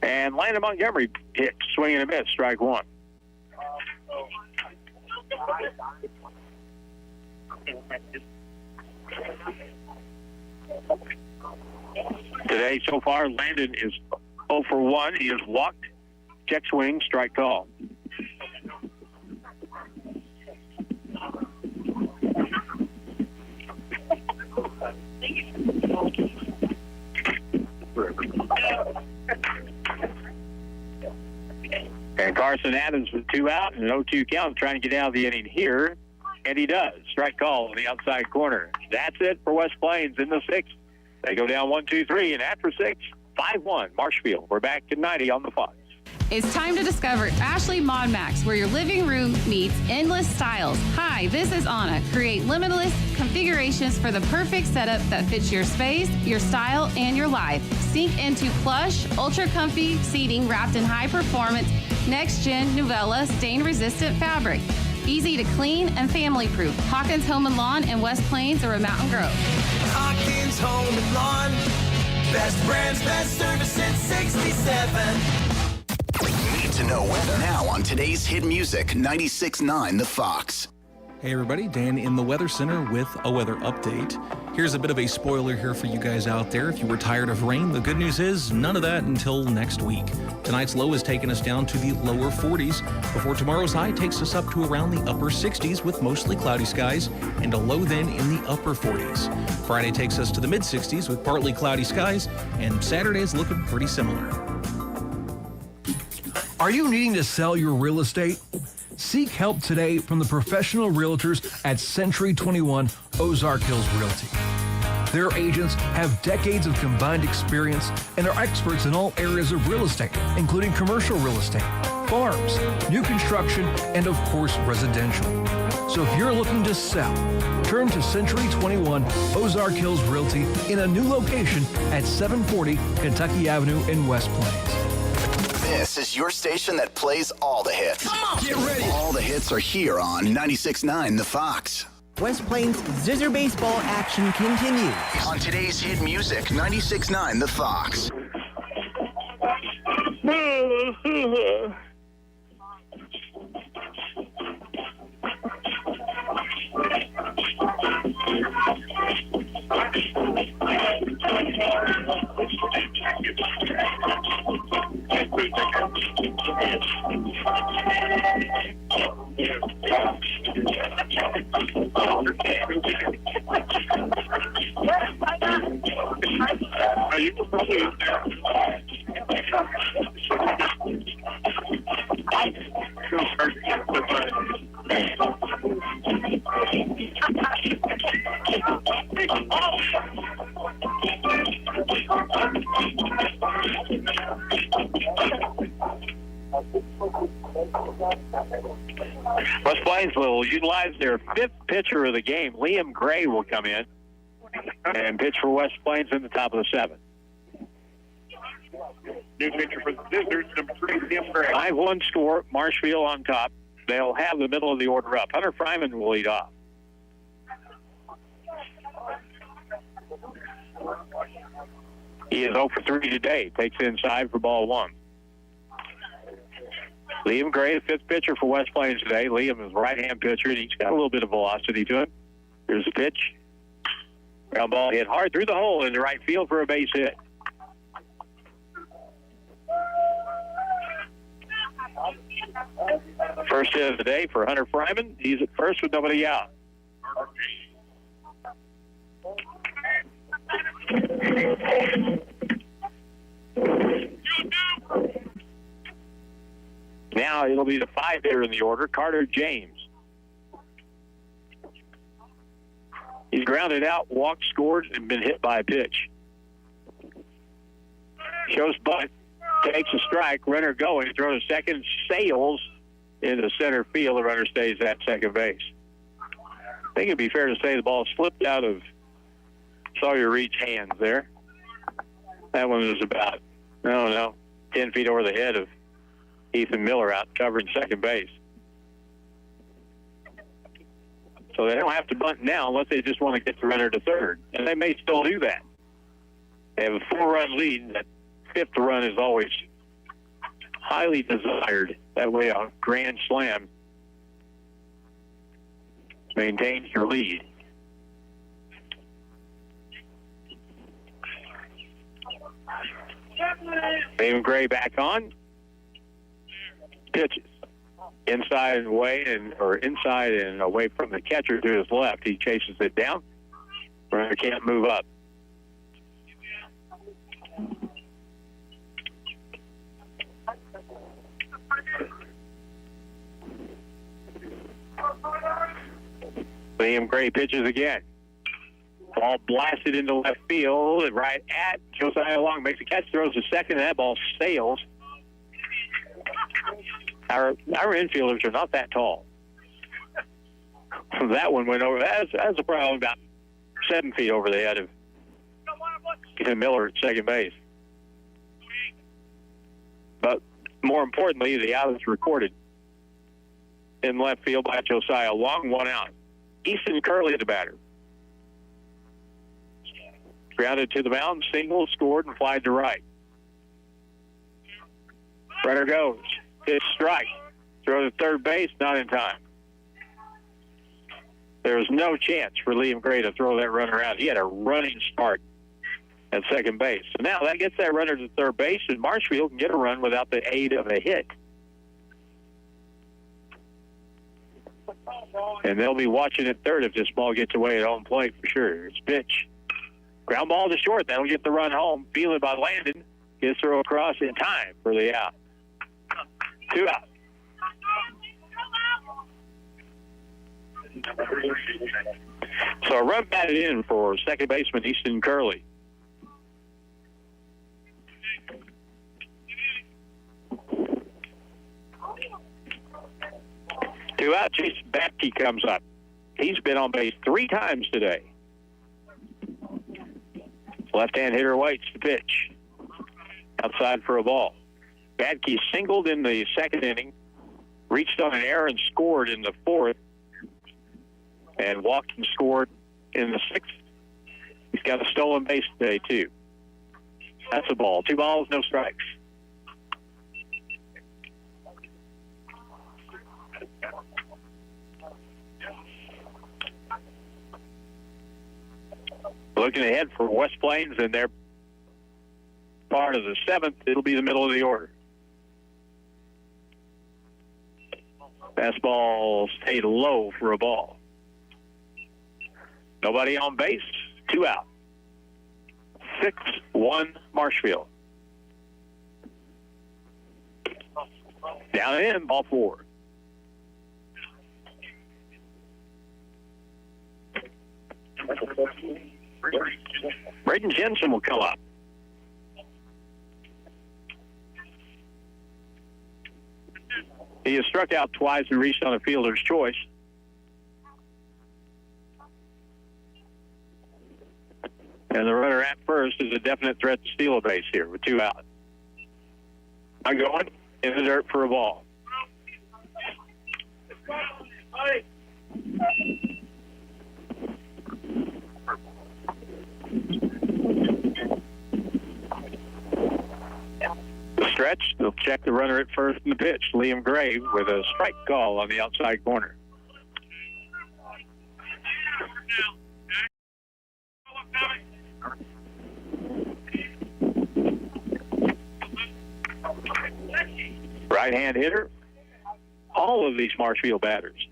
And Landon Montgomery hit, swing and a miss, strike one. Today, so far, Landon is 0 for 1. He has walked, check swing, strike call. And Carson Adams with 2 out and an 0-2 count, trying to get out of the inning here, and he does. Strike call on the outside corner. That's it for West Plains in the 6th. They go down 1-2-3, and after 6, 5-1 Marshfield. We're back to 90 on the Fox. It's time to discover Ashley Mod Max, where your living room meets endless styles. Hi, this is Anna. Create limitless configurations for the perfect setup that fits your space, your style, and your life. Sink into plush, ultra comfy seating wrapped in high performance, next gen Nuvella stain resistant fabric. Easy to clean and family proof. Hawkins Home and Lawn in West Plains or in Mountain Grove. Hawkins Home and Lawn. Best brands, best service since 67. Need to know weather now on today's hit music 96.9 The Fox. Hey everybody, Dan in the Weather Center with a weather update. Here's a bit of a spoiler here for you guys out there. If you were tired of rain, the good news is none of that until next week. Tonight's low has taken us down to the lower 40s, before tomorrow's high takes us up to around the upper 60s with mostly cloudy skies and a low then in the upper 40s. Friday takes us to the mid 60s with partly cloudy skies, and Saturday is looking pretty similar. Are you needing to sell your real estate? Seek help today from the professional realtors at Century 21 Ozark Hills Realty. Their agents have decades of combined experience and are experts in all areas of real estate, including commercial real estate, farms, new construction, and of course, residential. So if you're looking to sell, turn to Century 21 Ozark Hills Realty in a new location at 740 Kentucky Avenue in West Plains. This is your station that plays all the hits. Come on, get ready. All the hits are here on 96.9 The Fox. West Plains Zizzer baseball action continues. On today's hit music 96.9 The Fox. West Plains will utilize their fifth pitcher of the game. Liam Gray will come in and pitch for West Plains in the top of the seventh. New pitcher for the Zizzers, number 3, Liam Gray. 5-1 score, Marshfield on top. They'll have the middle of the order up. Hunter Fryman will lead off. He is 0 for 3 today. Takes inside for ball 1. Liam Gray, the fifth pitcher for West Plains today. Liam is a right-hand pitcher, and he's got a little bit of velocity to him. Here's the pitch. Ground ball hit hard through the hole in the right field for a base hit. First hit of the day for Hunter Fryman. He's at first with nobody out. Now it'll be the 5 hitter in the order, Carter James. He's grounded out, walked, scored, and been hit by a pitch. Shows bunt, takes a strike, runner going, throws a second, sails into center field. The runner stays at second base. I think it'd be fair to say the ball slipped out of Sawyer Reed's hands there. That one was about, 10 feet over the head of Ethan Miller out covering second base. So they don't have to bunt now unless they just want to get the runner to third. And they may still do that. They have a 4-run lead. That fifth run is always highly desired. That way a grand slam maintains your lead. Liam Gray back on. Pitches. Inside and away, inside and away from the catcher to his left. He chases it down. Runner can't move up. Liam Gray pitches again. Ball blasted into left field, right at Josiah Long. Makes a catch, throws a second, and that ball sails. Our infielders are not that tall. That one went over. That's a problem about 7 feet over the head of Ethan Miller at second base. But more importantly, the out is recorded in left field by Josiah Long. 1 out. Easton Curley, the batter. Grounded to the mound, single, scored, and flied to right. Runner goes. Hit strike. Throw to third base, not in time. There was no chance for Liam Gray to throw that runner out. He had a running start at second base. So now that gets that runner to third base, and Marshfield can get a run without the aid of a hit. And they'll be watching at third if this ball gets away at home plate for sure. It's pitch. Ground ball to short. That'll get the run home. Fielded by Landon. Gets throw across in time for the out. 2 out. So a run batted in for second baseman Easton Curley. Two out. Jason Batke comes up. He's been on base 3 times today. Left-hand hitter waits the pitch. Outside for a ball. Batke singled in the second inning, reached on an error and scored in the 4th, and walked and scored in the 6th. He's got a stolen base today, too. That's a ball. 2 balls, no strikes. Looking ahead for West Plains and their part of the 7th, it'll be the middle of the order. Fastball stayed low for a ball. Nobody on base, 2 out. 6-1 Marshfield. Down in, ball 4. Braden Jensen will come up. He has struck out twice and reached on a fielder's choice. And the runner at first is a definite threat to steal a base here with 2 out. I'm going in the dirt for a ball. The stretch, they'll check the runner at first in the pitch. Liam Gray with a strike call on the outside corner. Right-hand hitter. All of these Marshfield batters,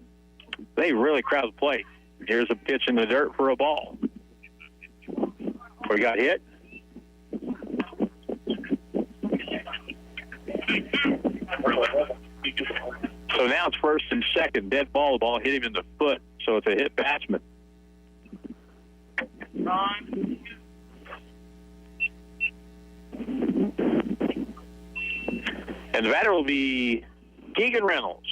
they really crowd the plate. Here's a pitch in the dirt for a ball. We got hit. So now it's first and second. Dead ball. The ball hit him in the foot, so it's a hit batsman. And the batter will be Keegan Reynolds.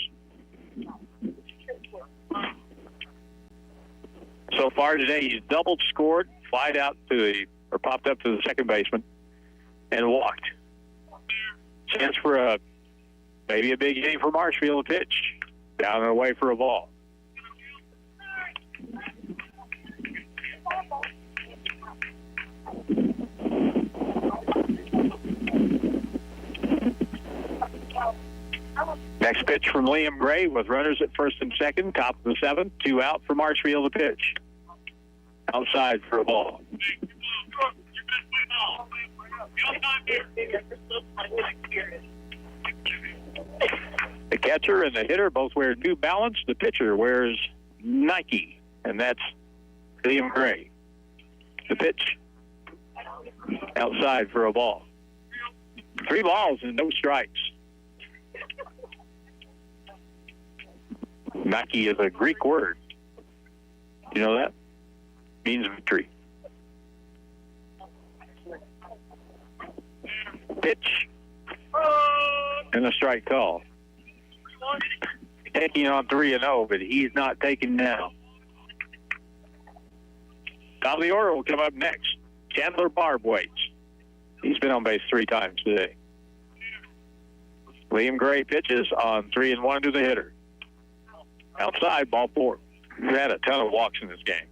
So far today, he's doubled, scored, flied out popped up to the second baseman, and walked. Chance for maybe a big inning for Marshfield. A pitch down and away for a ball. Next pitch from Liam Gray with runners at first and second, top of the 7th, 2 out for Marshfield. A pitch outside for a ball. The catcher and the hitter both wear New Balance. The pitcher wears Nike, and that's Liam Gray. The pitch outside for a ball. 3 balls and no strikes. Nike is a Greek word. You know that? Means victory. Pitch. And a strike call. Taking on 3-0, but he's not taking now. Top of the order will come up next. Chandler Barb waits. He's been on base 3 times today. Liam Gray pitches on 3-1 to the hitter. Outside, ball 4. We've had a ton of walks in this game.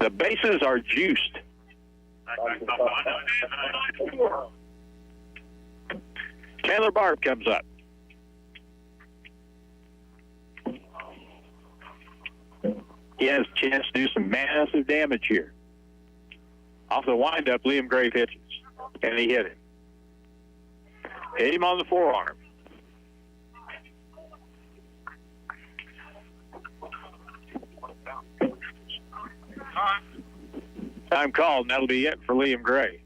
The bases are juiced. Chandler Barb comes up. He has a chance to do some massive damage here. Off the windup, Liam Gray pitches, and he hit him. Hit him on the forearm. Time called, and that'll be it for Liam Gray.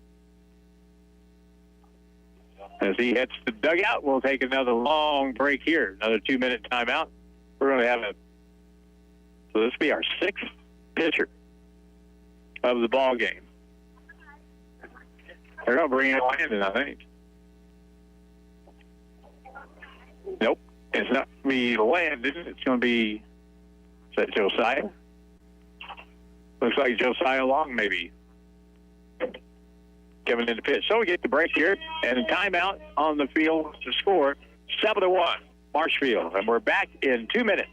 As he hits the dugout, we'll take another long break here. Another 2-minute timeout. We're going to have so this will be our 6th pitcher of the ball game. They're going to bring in Landon, I think. Nope. It's not going to be Landon. It's going to be, is that Josiah? Looks like Josiah Long, maybe, coming in to pitch. So we get the break here, and a timeout on the field to score 7-1, Marshfield. And we're back in 2 minutes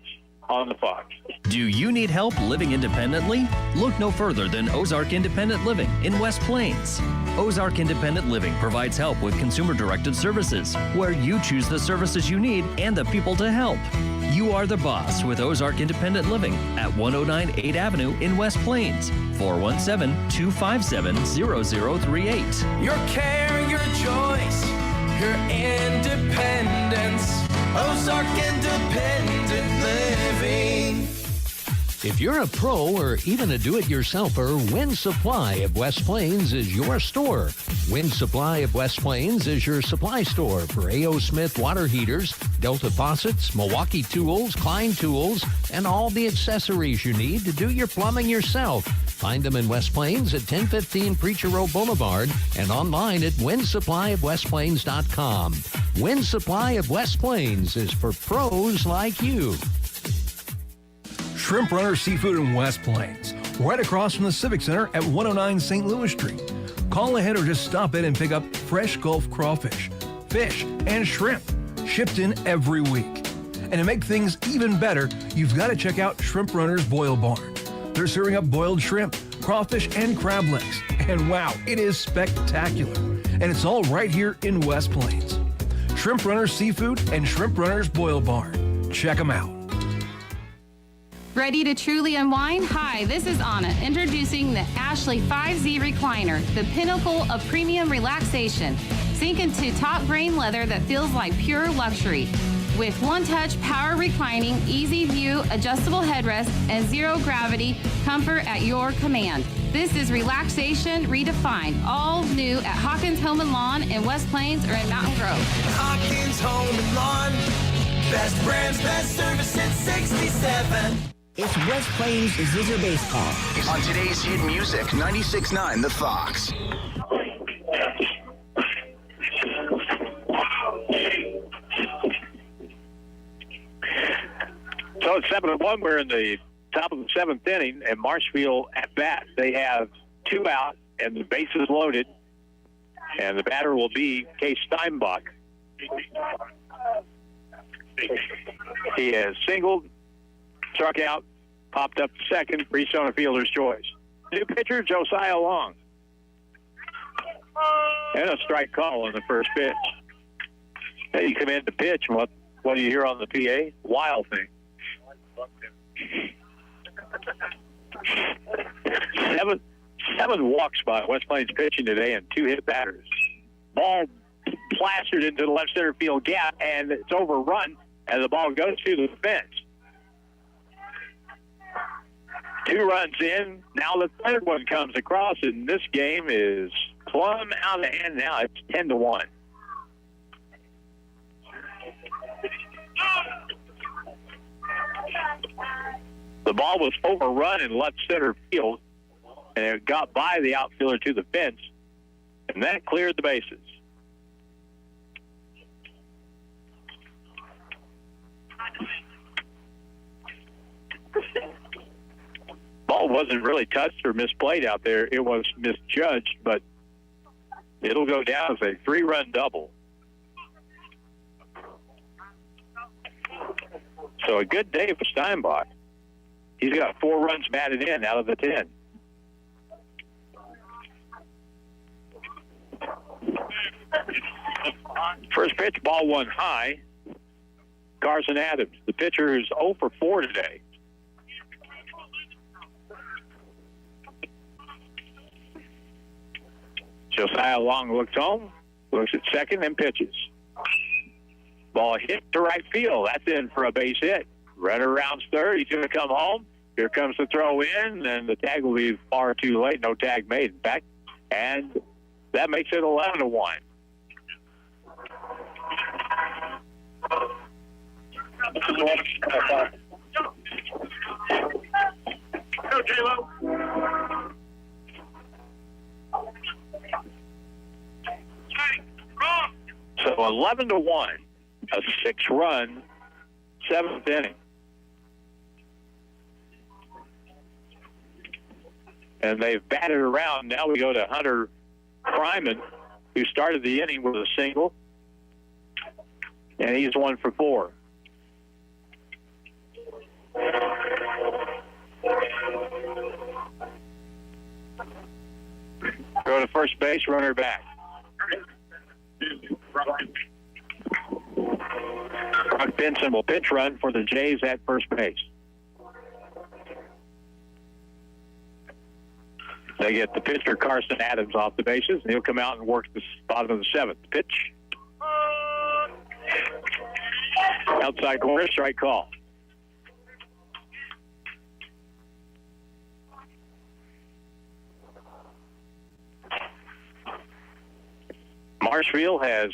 on the Fox. Do you need help living independently? Look no further than Ozark Independent Living in West Plains. Ozark Independent Living provides help with consumer-directed services, where you choose the services you need and the people to help. You are the boss with Ozark Independent Living at 109 8th Avenue in West Plains. 417-257-0038. Your care, your choice, your independence. Ozark Independent Living. If you're a pro or even a do-it-yourselfer, Wind Supply of West Plains is your store. Wind Supply of West Plains is your supply store for A.O. Smith water heaters, Delta faucets, Milwaukee tools, Klein tools, and all the accessories you need to do your plumbing yourself. Find them in West Plains at 1015 Preacher Row Boulevard and online at windsupplyofwestplains.com. Wind Supply of West Plains is for pros like you. Shrimp Runner Seafood in West Plains, right across from the Civic Center at 109 St. Louis Street. Call ahead or just stop in and pick up fresh Gulf crawfish, fish, and shrimp, shipped in every week. And to make things even better, you've got to check out Shrimp Runner's Boil Barn. They're serving up boiled shrimp, crawfish, and crab legs. And wow, it is spectacular. And it's all right here in West Plains. Shrimp Runner's Seafood and Shrimp Runner's Boil Barn. Check them out. Ready to truly unwind? Hi, this is Anna, introducing the Ashley 5Z Recliner, the pinnacle of premium relaxation. Sink into top grain leather that feels like pure luxury. With one-touch power reclining, easy view, adjustable headrest, and zero gravity comfort at your command. This is relaxation redefined. All new at Hawkins Home and Lawn in West Plains or in Mountain Grove. Hawkins Home and Lawn. Best brands, best service since 67. It's West Plains Zizzer Baseball. On today's hit music, 96.9 The Fox. So it's 7-1. We're in the top of the seventh inning, and Marshfield at bat. They have 2 out, and the bases loaded, and the batter will be Case Steinbach. He has singled, struck out, popped up to second, reached on a fielder's choice. New pitcher, Josiah Long. And a strike call on the first pitch. Hey, you come in to pitch, and what do you hear on the PA? Wild thing. Seven walks by West Plains pitching today and 2 hit batters. Ball plastered into the left center field gap, and it's overrun as the ball goes to the fence. 2 runs in. Now the third one comes across, and this game is plumb out of hand now. It's 10-1. The ball was overrun in left center field, and it got by the outfielder to the fence, and that cleared the bases. Ball wasn't really touched or misplayed out there. It was misjudged, but it'll go down as a 3-run double. So a good day for Steinbach. He's got 4 runs batted in out of the 10. First pitch, ball 1 high. Carson Adams, the pitcher, who's 0 for 4 today. Josiah Long looks home, looks at second, and pitches. Ball hit to right field. That's in for a base hit. Runner rounds third. He's going to come home. Here comes the throw in, and the tag will be far too late. No tag made, in fact. And that makes it 11-1. Go, J-Lo. So 11-1, a 6-run 7th inning. And they've batted around. Now we go to Hunter Fryman, who started the inning with a single, and he's 1 for 4. Go to first base runner back. Brock Benson will pitch run for the Jays at first base. They get the pitcher, Carson Adams, off the bases, and he'll come out and work the bottom of the seventh. Pitch. Outside corner, strike call. Marshfield has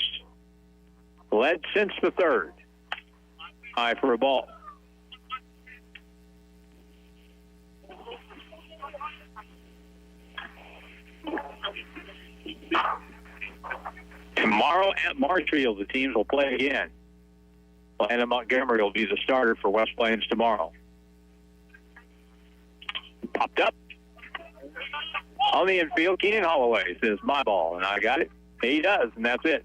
led since the third. High for a ball. Tomorrow at Marshfield, the teams will play again. Landon Montgomery will be the starter for West Plains tomorrow. Popped up. On the infield, Keenan Holloway says, my ball, and I got it. He does, and that's it.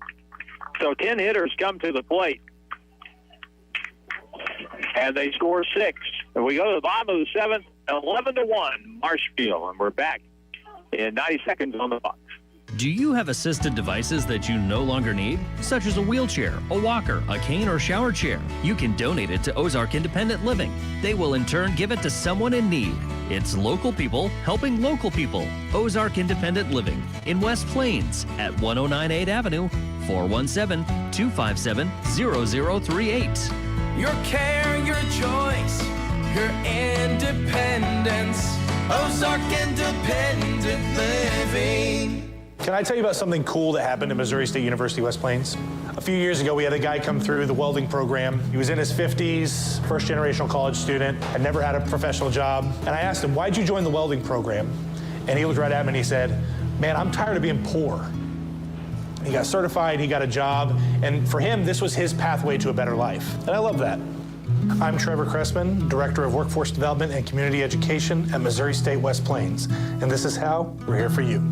So 10 hitters come to the plate, and they score 6. And we go to the bottom of the seventh, 11-1, Marshfield, and we're back in 90 seconds on the box. Do you have assisted devices that you no longer need, such as a wheelchair, a walker, a cane, or shower chair? You can donate it to Ozark Independent Living. They will in turn give it to someone in need. It's local people helping local people. Ozark Independent Living in West Plains at 1098 Avenue, 417-257-0038. Your care, your choice, your independence. Ozark Independent Living. Can I tell you about something cool that happened at Missouri State University West Plains? A few years ago, we had a guy come through the welding program. He was in his 50s, first-generational college student, had never had a professional job. And I asked him, why'd you join the welding program? And he looked right at me and he said, man, I'm tired of being poor. He got certified, he got a job, and for him, this was his pathway to a better life. And I love that. I'm Trevor Cressman, Director of Workforce Development and Community Education at Missouri State West Plains. And this is how we're here for you.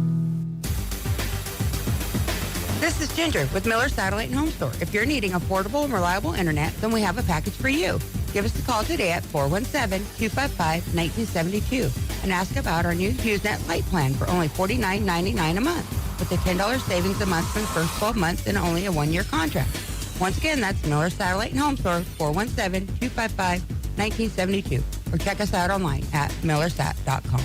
This is Ginger with Miller Satellite and Home Store. If you're needing affordable and reliable internet, then we have a package for you. Give us a call today at 417-255-1972 and ask about our new HughesNet Light plan for only $49.99 a month with a $10 savings a month for the first 12 months and only a one-year contract. Once again, that's Miller Satellite and Home Store, 417-255-1972. Or check us out online at millersat.com.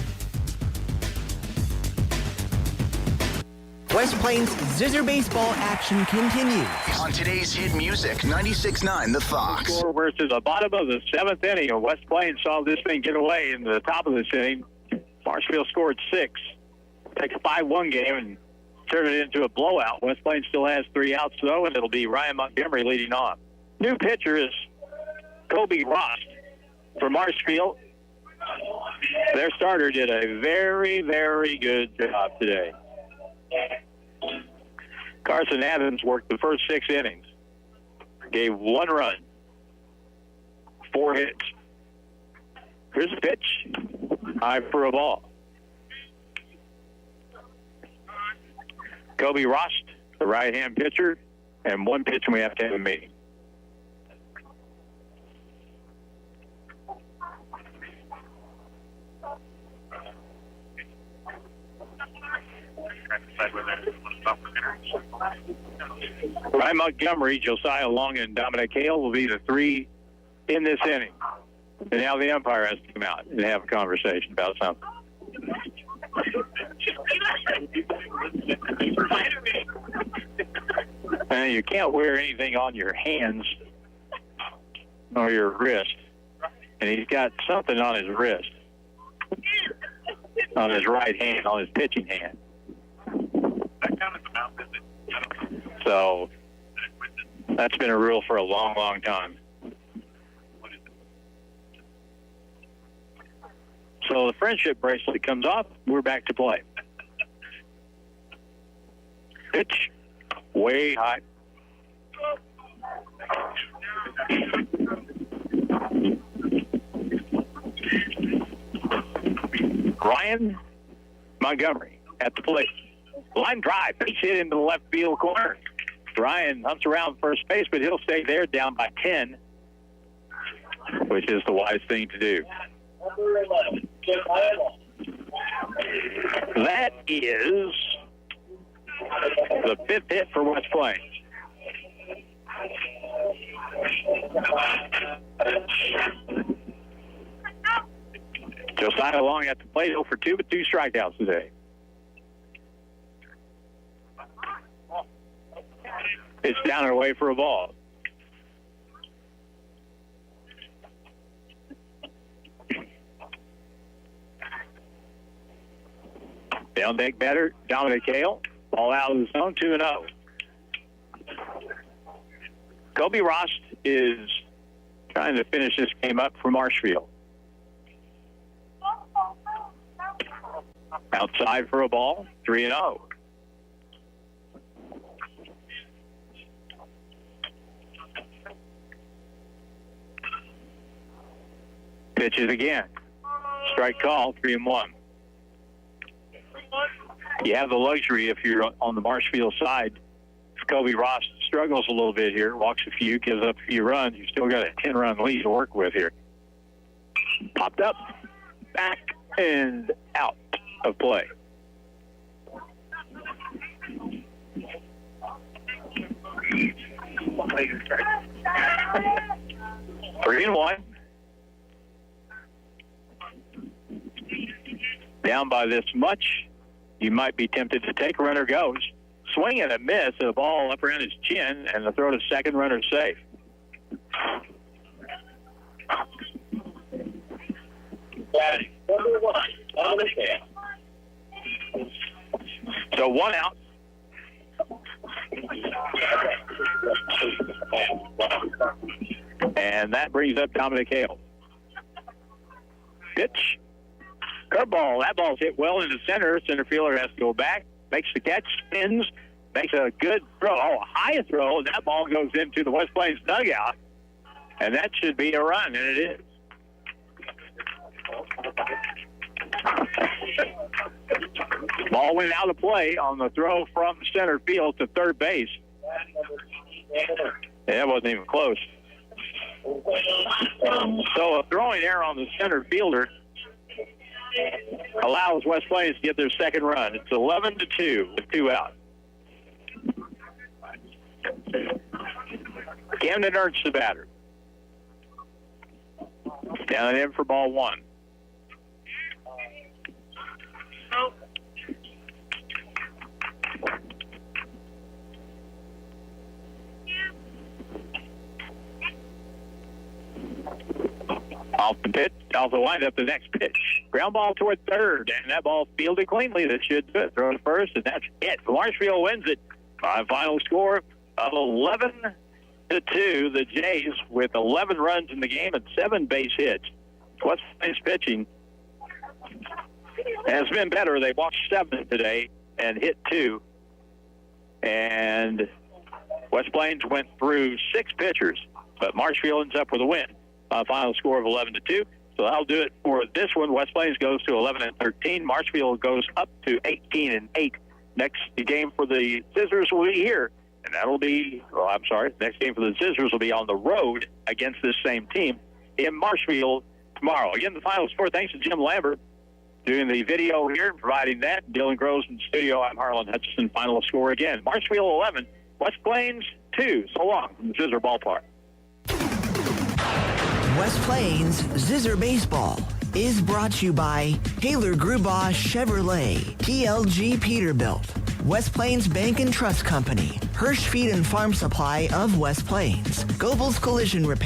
West Plains Zizzer baseball action continues. On today's hit music, 96.9 The Fox. We're to the bottom of the seventh inning, and West Plains saw this thing get away in the top of this inning. Marshfield scored 6. Take a 5-1 game and turn it into a blowout. West Plains still has 3 outs, though, and it'll be Ryan Montgomery leading off. New pitcher is Kobe Ross for Marshfield. Their starter did a very, very good job today. Carson Adams worked the first 6 innings. Gave 1 run. 4 hits. Here's a pitch. High for a ball. Kobe Rost, the right-hand pitcher, and 1 pitch and we have to have a meeting. Ryan Montgomery, Josiah Long, and Dominic Hale will be the 3 in this inning. And now the umpire has to come out and have a conversation about something. And you can't wear anything on your hands or your wrist. And he's got something on his wrist, on his right hand, on his pitching hand. So that's been a rule for a long, long time. So the friendship bracelet comes off. We're back to play. Pitch way high. Ryan Montgomery at the plate. Line drive, pitch hit into the left field corner. Ryan hunts around first base, but he'll stay there down by 10, which is the wise thing to do. That is The 5th hit for West Plains. Josiah Long at the plate, 0 for 2, but 2 strikeouts today. It's down and away for a ball. Down deck batter, Dominic Hale. Ball out of the zone, 2-0. Kobe Rost is trying to finish this game up for Marshfield. Outside for a ball, 3-0. Pitches again. Strike call, 3-1. You have the luxury, if you're on the Marshfield side, if Kobe Ross struggles a little bit here, walks a few, gives up a few runs, you still got a 10-run lead to work with here. Popped up, back, and out of play. Three and one. Down by this much, you might be tempted to take. Runner goes. Swing and a miss, and a ball up around his chin, and the throw to second, runner safe. So 1 out. And that brings up Dominic Hale. Pitch. Curveball. That ball's hit well into center. Center fielder has to go back. Makes the catch. Spins. Makes a good throw. Oh, a high throw. And that ball goes into the West Plains dugout. And that should be a run, and it is. Ball went out of play on the throw from center field to third base. That wasn't even close. So a throwing error on the center fielder allows West Plains to get their second run. It's 11-2 with 2 out. Camden Ernst the batter. Down and in for ball 1. Off the pitch, off the windup, the next pitch. Ground ball toward third, and that ball fielded cleanly. That should do it. Throw to first, and that's it. Marshfield wins it by a final score of 11-2. The Jays with 11 runs in the game and 7 base hits. West Plains pitching has been better. They walked 7 today and hit 2. And West Plains went through 6 pitchers, but Marshfield ends up with a win. A final score of 11-2. So that'll do it for this one. West Plains goes to 11-13. Marshfield goes up to 18-8. Next game for the Zizzers will be here. And that'll be, next game for the Zizzers will be on the road against this same team in Marshfield tomorrow. Again, the final score, thanks to Jim Lambert doing the video here and providing that. Dylan Groves in the studio. I'm Harlan Hutchison. Final score again. Marshfield 11, West Plains 2. So long from the Zizzer Ballpark. West Plains Zizzer Baseball is brought to you by Taylor Grubaugh Chevrolet, PLG Peterbilt, West Plains Bank and Trust Company, Hirsch Feed and Farm Supply of West Plains, Goebel's Collision Repair.